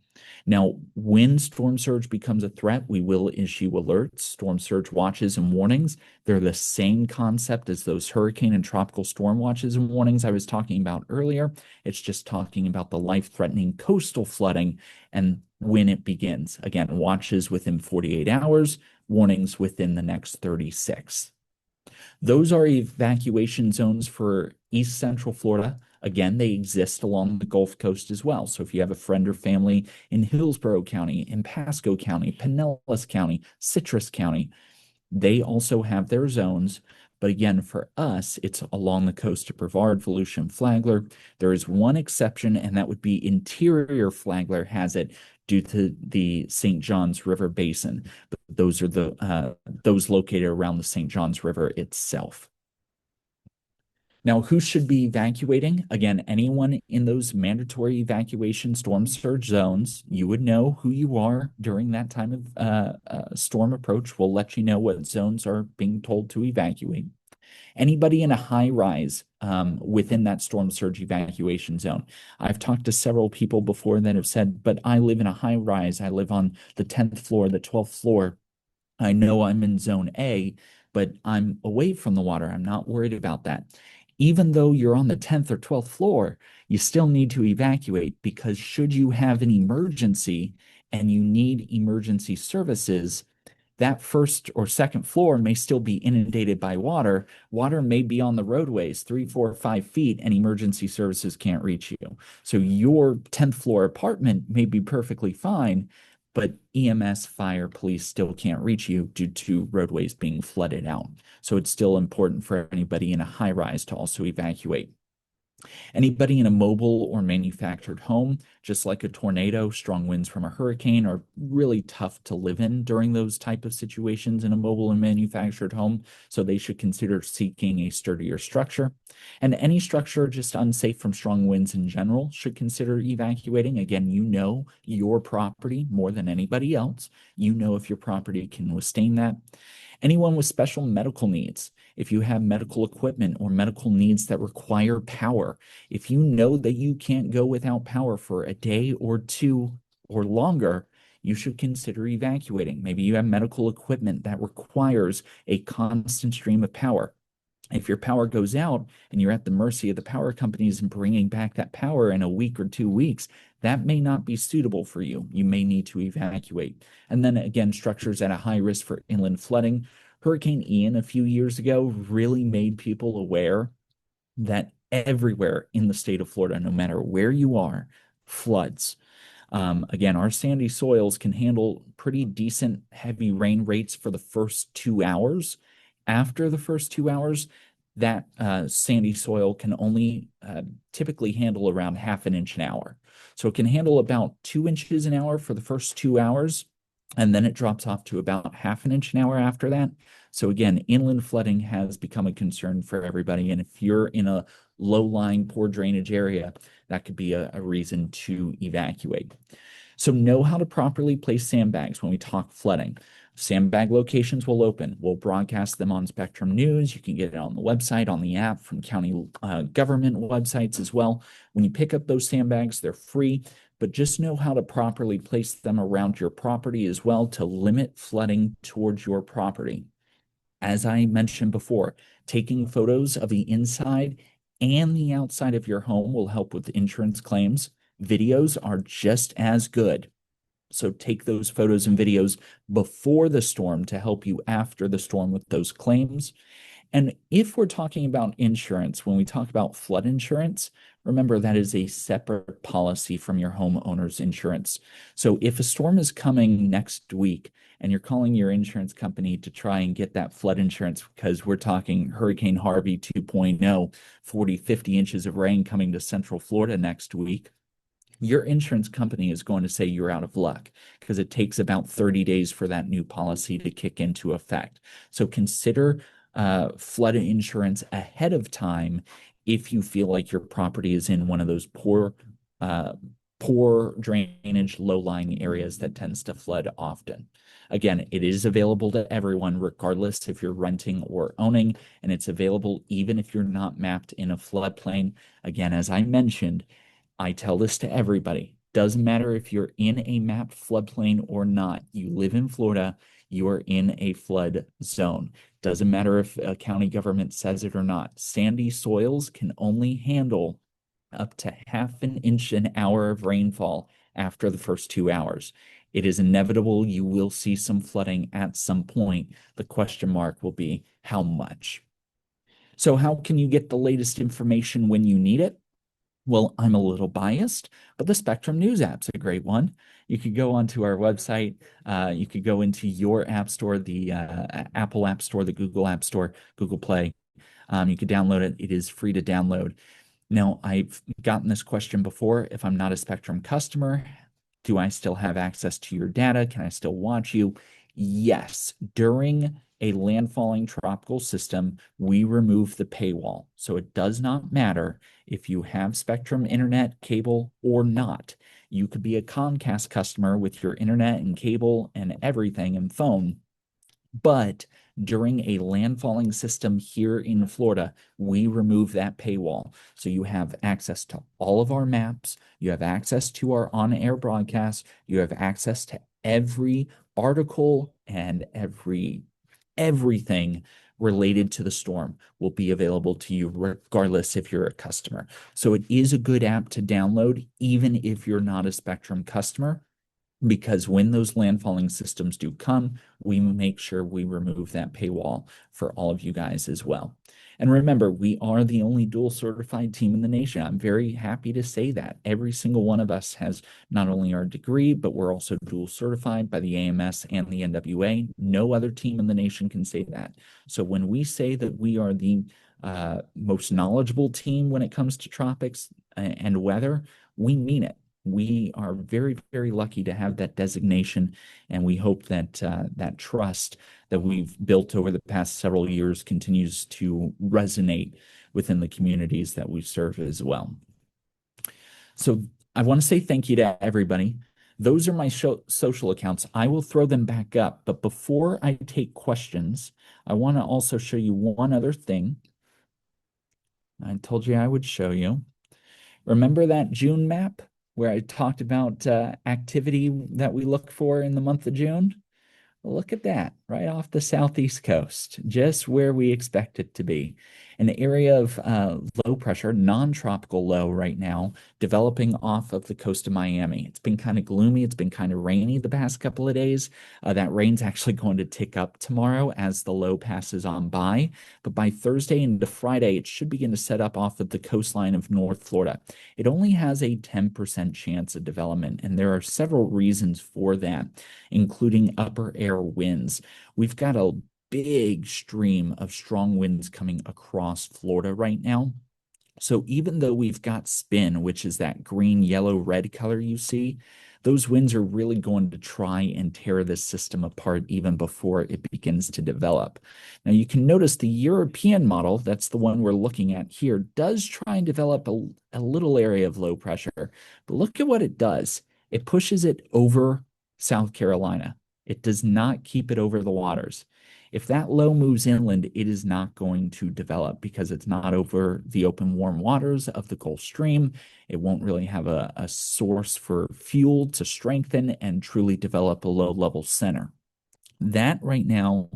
Speaker 2: Now, when storm surge becomes a threat, we will issue alerts, storm surge watches, and warnings. They're the same concept as those hurricane and tropical storm watches and warnings I was talking about earlier. It's just talking about the life-threatening coastal flooding and when it begins. Again, watches within 48 hours, warnings within the next 36. Those are evacuation zones for East Central Florida. Again, they exist along the Gulf Coast as well. So if you have a friend or family in Hillsborough County, in Pasco County, Pinellas County, Citrus County, they also have their zones. But again, for us, it's along the coast of Brevard, Volusia, Flagler. There is one exception, and that would be Interior Flagler has it due to the St. Johns River Basin. But those are those located around the St. Johns River itself. Now, who should be evacuating? Again, anyone in those mandatory evacuation storm surge zones, you would know who you are during that time of storm approach. We'll let you know what zones are being told to evacuate. Anybody in a high rise within that storm surge evacuation zone. I've talked to several people before that have said, but I live in a high rise. I live on the 10th floor, the 12th floor. I know I'm in zone A, but I'm away from the water. I'm not worried about that. Even though you're on the 10th or 12th floor, you still need to evacuate, because should you have an emergency and you need emergency services, that first or second floor may still be inundated by water. Water may be on the roadways 3, 4, 5 feet, and emergency services can't reach you. So your 10th floor apartment may be perfectly fine, but EMS, fire, police still can't reach you due to roadways being flooded out. So it's still important for anybody in a high rise to also evacuate. Anybody in a mobile or manufactured home, just like a tornado, strong winds from a hurricane are really tough to live in during those type of situations in a mobile and manufactured home. So they should consider seeking a sturdier structure. And any structure just unsafe from strong winds in general should consider evacuating. Again, you know your property more than anybody else. You know if your property can withstand that. Anyone with special medical needs, if you have medical equipment or medical needs that require power, if you know that you can't go without power for a day or two or longer, you should consider evacuating. Maybe you have medical equipment that requires a constant stream of power. If your power goes out and you're at the mercy of the power companies and bringing back that power in a week or 2 weeks, that may not be suitable for you. You may need to evacuate. And then again, structures at a high risk for inland flooding. Hurricane Ian a few years ago really made people aware that everywhere in the state of Florida, no matter where you are, floods. Again, our sandy soils can handle pretty decent heavy rain rates for the first 2 hours. After the first 2 hours, that sandy soil can only typically handle around half an inch an hour. So it can handle about 2 inches an hour for the first 2 hours, and then it drops off to about half an inch an hour after that. So again, inland flooding has become a concern for everybody. And if you're in a low-lying, poor drainage area, that could be a reason to evacuate. So know how to properly place sandbags when we talk flooding. Sandbag locations will open. We'll broadcast them on Spectrum News. You can get it on the website, on the app, from county government websites as well. When you pick up those sandbags, they're free, but just know how to properly place them around your property as well to limit flooding towards your property. As I mentioned before, taking photos of the inside and the outside of your home will help with insurance claims. Videos are just as good. So take those photos and videos before the storm to help you after the storm with those claims. And if we're talking about insurance, when we talk about flood insurance, remember that is a separate policy from your homeowner's insurance. So if a storm is coming next week and you're calling your insurance company to try and get that flood insurance because we're talking Hurricane Harvey 2.0, 40, 50 inches of rain coming to Central Florida next week, your insurance company is going to say you're out of luck because it takes about 30 days for that new policy to kick into effect. So consider flood insurance ahead of time if you feel like your property is in one of those poor drainage, low-lying areas that tends to flood often. Again, it is available to everyone, regardless if you're renting or owning, and it's available even if you're not mapped in a floodplain. Again, as I mentioned, I tell this to everybody. Doesn't matter if you're in a mapped floodplain or not. You live in Florida, you are in a flood zone. Doesn't matter if a county government says it or not. Sandy soils can only handle up to half an inch an hour of rainfall after the first 2 hours. It is inevitable you will see some flooding at some point. The question mark will be how much. So how can you get the latest information when you need it? Well, I'm a little biased, but the Spectrum News app's a great one. You could go onto our website. You could go into your app store, the Apple App Store, the Google App Store, Google Play. You could download it. It is free to download. Now, I've gotten this question before. If I'm not a Spectrum customer, do I still have access to your data? Can I still watch you? Yes. During a landfalling tropical system, we remove the paywall. So it does not matter if you have Spectrum internet, cable, or not. You could be a Comcast customer with your internet and cable and everything and phone. But during a landfalling system here in Florida, we remove that paywall. So you have access to all of our maps, you have access to our on-air broadcasts, you have access to every article and everything related to the storm will be available to you regardless if you're a customer. So it is a good app to download even if you're not a Spectrum customer, because when those landfalling systems do come, we make sure we remove that paywall for all of you guys as well. And remember, we are the only dual certified team in the nation. I'm very happy to say that. Every single one of us has not only our degree, but we're also dual certified by the AMS and the NWA. No other team in the nation can say that. So when we say that we are the most knowledgeable team when it comes to tropics and weather, we mean it. We are very, very lucky to have that designation, and we hope that that trust that we've built over the past several years continues to resonate within the communities that we serve as well. So I want to say thank you to everybody. Those are my social accounts. I will throw them back up, but before I take questions, I want to also show you one other thing. I told you I would show you. Remember that June map where I talked about activity that we look for in the month of June? Well, look at that, right off the southeast coast, just where we expect it to be. An area of low pressure, non-tropical low right now, developing off of the coast of Miami. It's been kind of gloomy. It's been kind of rainy the past couple of days. That rain's actually going to tick up tomorrow as the low passes on by. But by Thursday into Friday, it should begin to set up off of the coastline of North Florida. It only has a 10% chance of development, and there are several reasons for that, including upper air winds. We've got a big stream of strong winds coming across Florida right now. So even though we've got spin, which is that green, yellow, red color you see, those winds are really going to try and tear this system apart even before it begins to develop. Now you can notice the European model, that's the one we're looking at here, does try and develop a little area of low pressure. But look at what it does. It pushes it over South Carolina. It does not keep it over the waters. If that low moves inland, it is not going to develop because it's not over the open warm waters of the Gulf Stream. It won't really have a source for fuel to strengthen and truly develop a low level center. That right now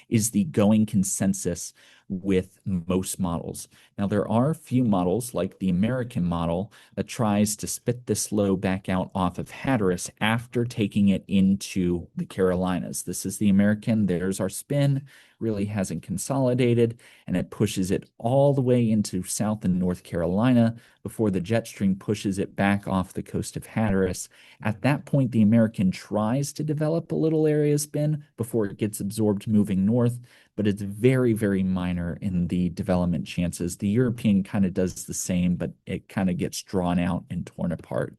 Speaker 2: is the going consensus with most models. Now, there are a few models, like the American model, that tries to spit this low back out off of Hatteras after taking it into the Carolinas. This is the American. There's our spin. Really hasn't consolidated, and it pushes it all the way into South and North Carolina before the jet stream pushes it back off the coast of Hatteras. At that point, the American tries to develop a little area spin before it gets absorbed moving north, but it's very, very minor in the development chances. The European kind of does the same, but it kind of gets drawn out and torn apart.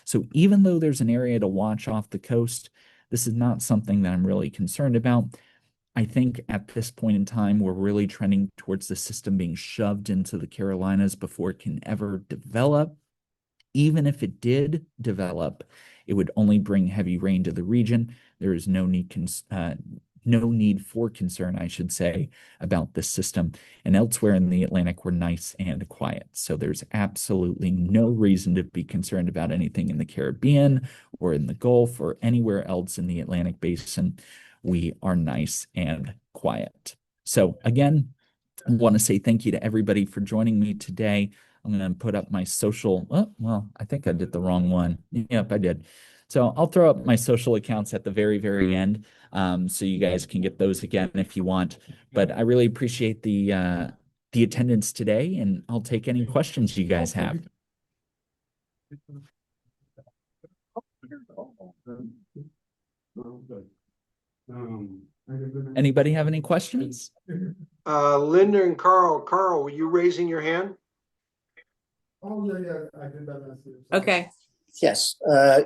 Speaker 2: So even though there's an area to watch off the coast, this is not something that I'm really concerned about. I think at this point in time, we're really trending towards the system being shoved into the Carolinas before it can ever develop. Even if it did develop, it would only bring heavy rain to the region. There is no need for concern, I should say, about this system. And elsewhere in the Atlantic, we're nice and quiet. So there's absolutely no reason to be concerned about anything in the Caribbean or in the Gulf or anywhere else in the Atlantic basin. We are nice and quiet. So again, I want to say thank you to everybody for joining me today. I'm going to put up my social. Oh, well, I think I did the wrong one. Yep, I did. So I'll throw up my social accounts at the very, very end, so you guys can get those again if you want. But I really appreciate the attendance today, and I'll take any questions you guys have. Anybody have any questions?
Speaker 1: Linda and Carl. Carl, were you raising your hand?
Speaker 4: Oh, yeah, I did that message.
Speaker 5: Okay.
Speaker 6: Yes,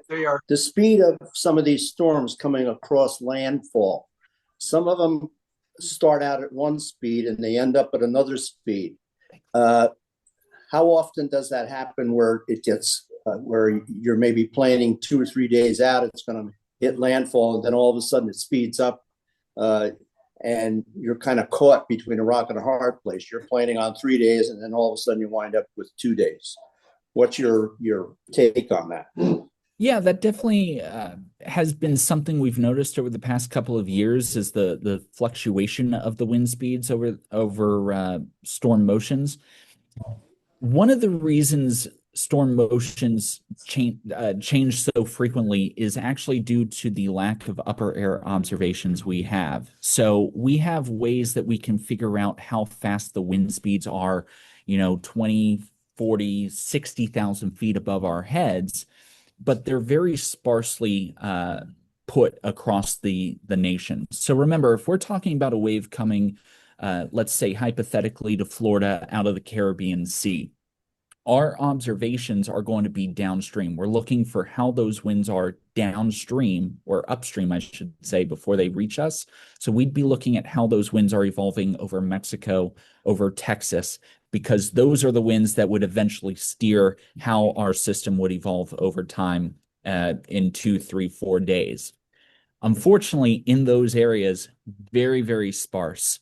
Speaker 1: They are.
Speaker 6: the speed of some of these storms coming across landfall, some of them start out at one speed and they end up at another speed. How often does that happen where it gets, where you're maybe planning 2 or 3 days out, it's going to hit landfall, and then all of a sudden it speeds up, and you're kind of caught between a rock and a hard place. You're planning on 3 days, and then all of a sudden you wind up with 2 days. What's your take on that?
Speaker 2: Yeah, that definitely has been something we've noticed over the past couple of years, is the fluctuation of the wind speeds over storm motions. One of the reasons storm motions change so frequently is actually due to the lack of upper air observations we have. So we have ways that we can figure out how fast the wind speeds are, 20, 40, 60,000 feet above our heads, but they're very sparsely put across the nation. So remember, if we're talking about a wave coming, let's say hypothetically to Florida out of the Caribbean Sea, our observations are going to be downstream. We're looking for how those winds are downstream, or upstream, I should say, before they reach us. So we'd be looking at how those winds are evolving over Mexico, over Texas, because those are the winds that would eventually steer how our system would evolve over time in 2, 3, 4 days. Unfortunately, in those areas, very, very sparse.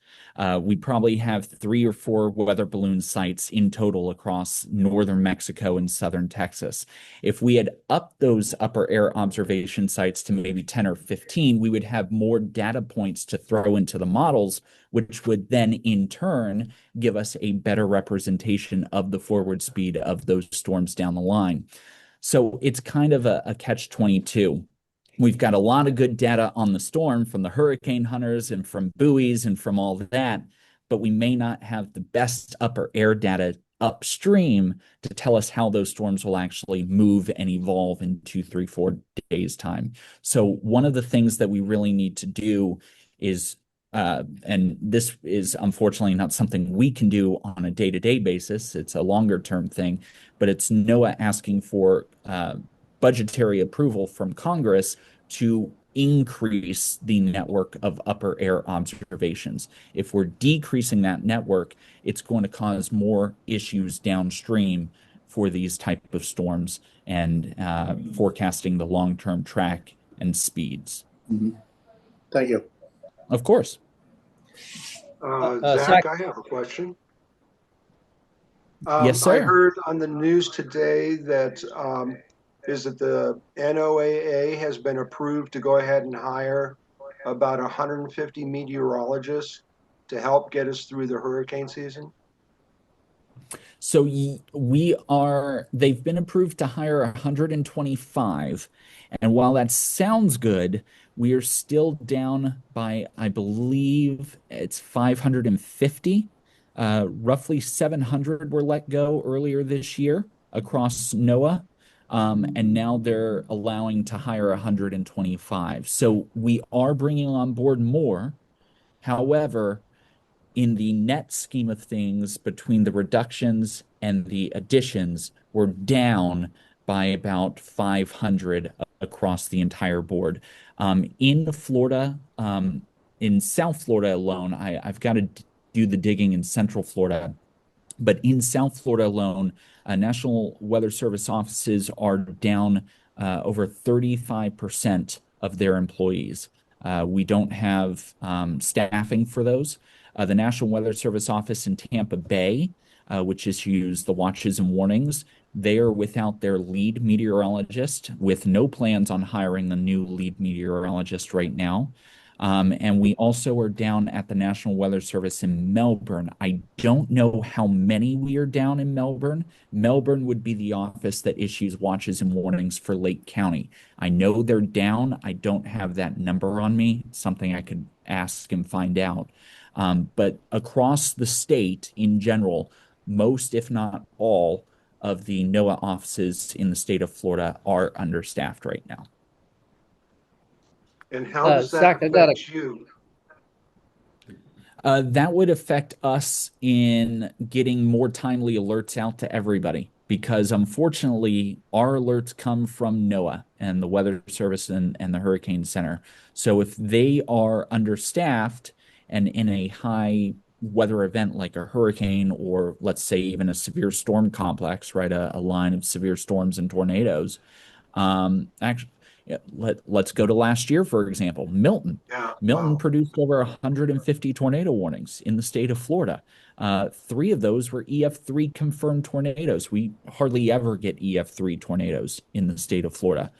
Speaker 2: We probably have 3 or 4 weather balloon sites in total across northern Mexico and southern Texas. If we had upped those upper air observation sites to maybe 10 or 15, we would have more data points to throw into the models, which would then in turn give us a better representation of the forward speed of those storms down the line. So it's kind of a catch-22. We've got a lot of good data on the storm from the hurricane hunters and from buoys and from all that, but we may not have the best upper air data upstream to tell us how those storms will actually move and evolve in 2, 3, 4 days' time. So one of the things that we really need to do is, and this is unfortunately not something we can do on a day-to-day basis, it's a longer-term thing, but it's NOAA asking for budgetary approval from Congress to increase the network of upper air observations. If we're decreasing that network, it's going to cause more issues downstream for these type of storms and forecasting the long-term track and speeds.
Speaker 6: Mm-hmm. Thank you.
Speaker 2: Of course.
Speaker 1: Zach, I have a question.
Speaker 2: Yes, sir.
Speaker 1: I heard on the news today that is that the NOAA has been approved to go ahead and hire about 150 meteorologists to help get us through the hurricane season?
Speaker 2: So they've been approved to hire 125. And while that sounds good, we are still down by, I believe it's 550. Roughly 700 were let go earlier this year across NOAA. And now they're allowing to hire 125. So we are bringing on board more. However, in the net scheme of things, between the reductions and the additions, we're down by about 500 across the entire board. In Florida, in South Florida alone, I've got to do the digging in Central Florida. But in South Florida alone, National Weather Service offices are down over 35% of their employees. We don't have staffing for those. The National Weather Service office in Tampa Bay, which issues the watches and warnings, they are without their lead meteorologist, with no plans on hiring a new lead meteorologist right now. And we also are down at the National Weather Service in Melbourne. I don't know how many we are down in Melbourne. Melbourne would be the office that issues watches and warnings for Lake County. I know they're down. I don't have that number on me. It's something I could ask and find out. But across the state in general, most, if not all, of the NOAA offices in the state of Florida are understaffed right now.
Speaker 1: And how does that
Speaker 3: Zach,
Speaker 1: affect you?
Speaker 2: That would affect us in getting more timely alerts out to everybody, because unfortunately, our alerts come from NOAA and the Weather Service and the Hurricane Center. So if they are understaffed and in a high weather event like a hurricane, or let's say even a severe storm complex, right, a line of severe storms and tornadoes, actually, yeah, let's go to last year, for example. Milton.
Speaker 1: Yeah,
Speaker 2: Milton
Speaker 1: wow.
Speaker 2: produced over 150 tornado warnings in the state of Florida. 3 of those were EF3 confirmed tornadoes. We hardly ever get EF3 tornadoes in the state of Florida.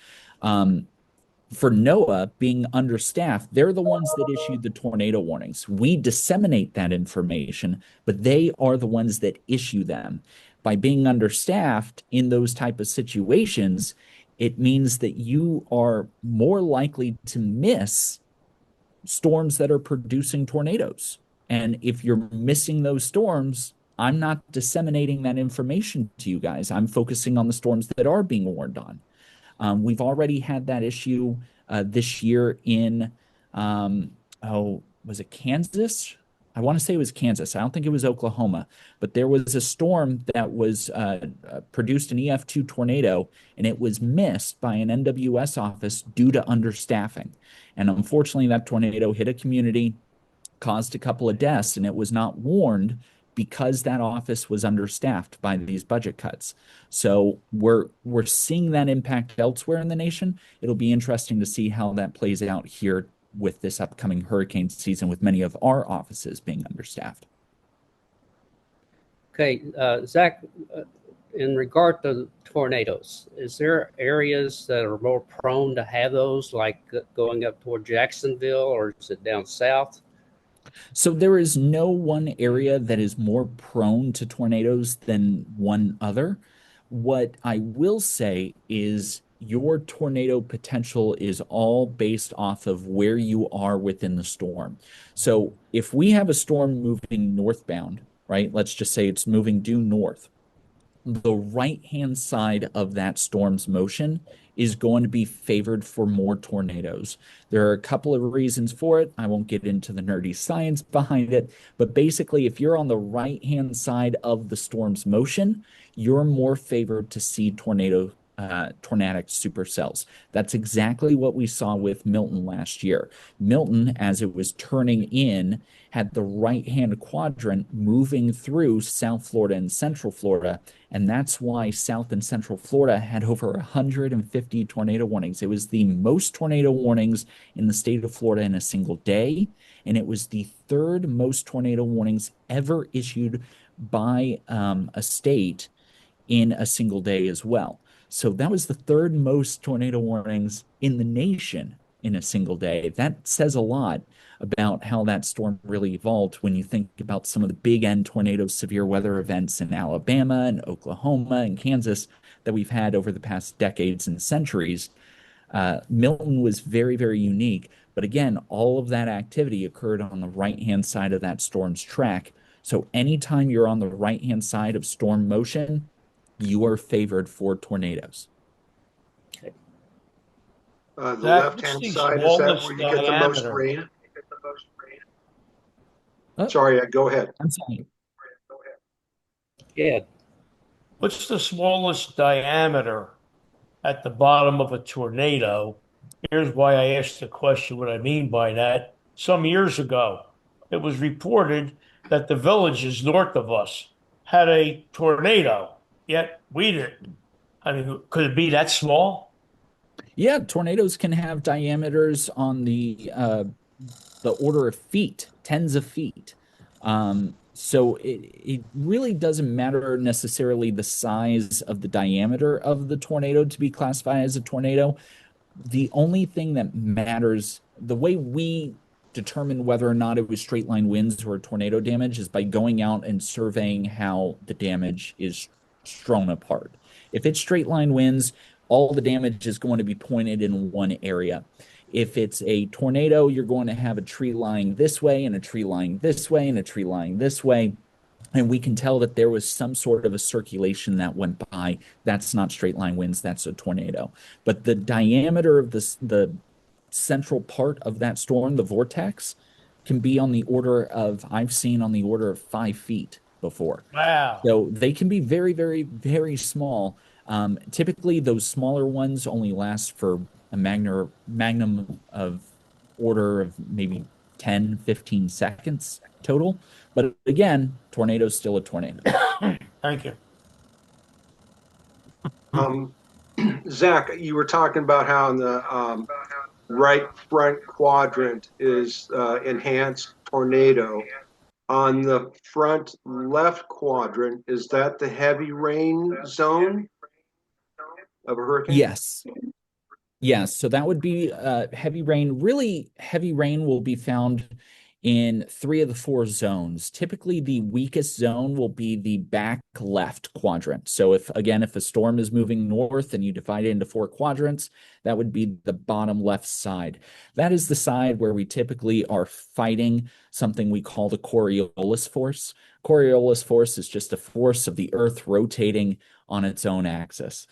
Speaker 2: For NOAA being understaffed, they're the ones that issued the tornado warnings. We disseminate that information, but they are the ones that issue them. By being understaffed in those type of situations, it means that you are more likely to miss storms that are producing tornadoes. And if you're missing those storms, I'm not disseminating that information to you guys. I'm focusing on the storms that are being warned on. We've already had that issue this year in, was it Kansas? I want to say it was Kansas. I don't think it was Oklahoma, but there was a storm that was produced an EF2 tornado, and it was missed by an NWS office due to understaffing. And unfortunately, that tornado hit a community, caused a couple of deaths, and it was not warned because that office was understaffed by these budget cuts. So we're seeing that impact elsewhere in the nation. It'll be interesting to see how that plays out here with this upcoming hurricane season, with many of our offices being understaffed.
Speaker 3: Okay, Zach, in regard to tornadoes, is there areas that are more prone to have those, like going up toward Jacksonville, or is it down south?
Speaker 2: So there is no one area that is more prone to tornadoes than one other. What I will say is your tornado potential is all based off of where you are within the storm. So if we have a storm moving northbound, right? Let's just say it's moving due north. The right-hand side of that storm's motion is going to be favored for more tornadoes. There are a couple of reasons for it. I won't get into the nerdy science behind it, but basically, if you're on the right-hand side of the storm's motion, you're more favored to see tornadic supercells. That's exactly what we saw with Milton last year. Milton, as it was turning in, had the right-hand quadrant moving through South Florida and Central Florida, and that's why South and Central Florida had over 150 tornado warnings. It was the most tornado warnings in the state of Florida in a single day, and it was the 3rd most tornado warnings ever issued by a state in a single day as well. So that was the 3rd most tornado warnings in the nation in a single day. That says a lot about how that storm really evolved when you think about some of the big N tornado severe weather events in Alabama and Oklahoma and Kansas that we've had over the past decades and centuries. Milton was very, very unique. But again, all of that activity occurred on the right-hand side of that storm's track. So anytime you're on the right-hand side of storm motion, you are favored for tornadoes.
Speaker 1: The
Speaker 5: Zach,
Speaker 1: left-hand
Speaker 5: what's the
Speaker 1: side, is that
Speaker 5: smallest
Speaker 1: where you get the most
Speaker 5: diameter?
Speaker 1: rain?
Speaker 2: Oh,
Speaker 1: Sorry, go ahead.
Speaker 2: I'm sorry.
Speaker 3: Yeah.
Speaker 5: What's the smallest diameter at the bottom of a tornado? Here's why I asked the question, what I mean by that. Some years ago, it was reported that the villages north of us had a tornado, yet we didn't. I mean, could it be that small?
Speaker 2: Yeah, tornadoes can have diameters on the order of feet, tens of feet. So it really doesn't matter necessarily the size of the diameter of the tornado to be classified as a tornado. The only thing that matters, the way we determine whether or not it was straight line winds or tornado damage is by going out and surveying how the damage is strewn apart. If it's straight line winds, all the damage is going to be pointed in one area. If it's a tornado, you're going to have a tree lying this way and a tree lying this way and a tree lying this way. And we can tell that there was some sort of a circulation that went by. That's not straight line winds, that's a tornado. But the diameter of the central part of that storm, the vortex, can be on the order of, I've seen on the order of 5 feet before.
Speaker 5: Wow.
Speaker 2: So they can be very, very, very small. Typically, those smaller ones only last for a magnum of order of maybe 10, 15 seconds total. But again, tornado's still a tornado.
Speaker 5: Thank you.
Speaker 1: Zach, you were talking about how in the right front quadrant is enhanced tornado. On the front left quadrant, is that the heavy rain zone of a hurricane?
Speaker 2: Yes. Yes. So that would be heavy rain. Really, heavy rain will be found in 3 of the 4 zones. Typically, the weakest zone will be the back left quadrant. So if a storm is moving north and you divide it into 4 quadrants, that would be the bottom left side. That is the side where we typically are fighting something we call the Coriolis force. Coriolis force is just a force of the earth rotating on its own axis.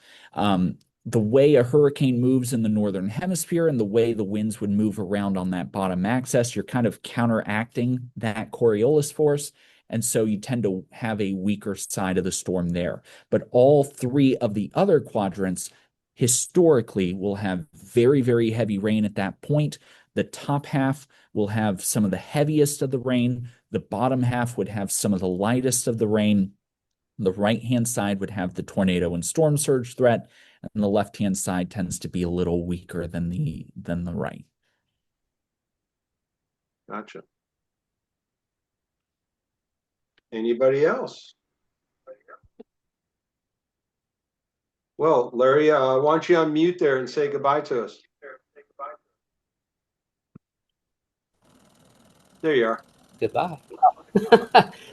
Speaker 2: The way a hurricane moves in the northern hemisphere and the way the winds would move around on that bottom axis, you're kind of counteracting that Coriolis force. And so you tend to have a weaker side of the storm there. But all 3 of the other quadrants historically will have very, very heavy rain at that point. The top half will have some of the heaviest of the rain. The bottom half would have some of the lightest of the rain. The right-hand side would have the tornado and storm surge threat, and the left-hand side tends to be a little weaker than the right.
Speaker 1: Gotcha. Anybody else? Well, Larry, why don't you unmute there and say goodbye to us? There you are.
Speaker 3: Goodbye.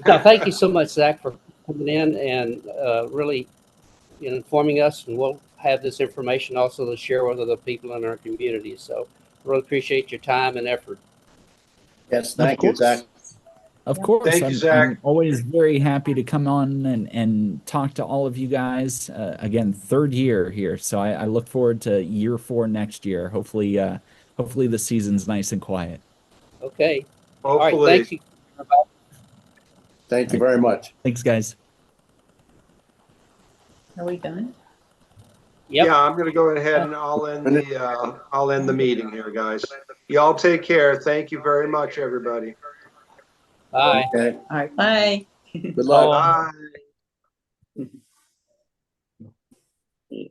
Speaker 3: No, thank you so much, Zach, for coming in and really informing us. And we'll have this information also to share with other people in our community. So really appreciate your time and effort.
Speaker 6: Yes, thank you, Zach.
Speaker 2: Of course.
Speaker 1: Thank you, Zach.
Speaker 2: I'm always very happy to come on and talk to all of you guys. Again, 3rd year here. So I look forward to year 4 next year. Hopefully the season's nice and quiet.
Speaker 3: Okay.
Speaker 1: Hopefully.
Speaker 3: All right. Thank you.
Speaker 6: Thank you very much.
Speaker 2: Thanks, guys.
Speaker 7: Are we done?
Speaker 3: Yep.
Speaker 1: Yeah, I'm going to go ahead and I'll end the meeting here, guys. Y'all take care. Thank you very much, everybody.
Speaker 3: Bye.
Speaker 6: Okay.
Speaker 7: All right, bye.
Speaker 6: Good luck.
Speaker 1: Bye.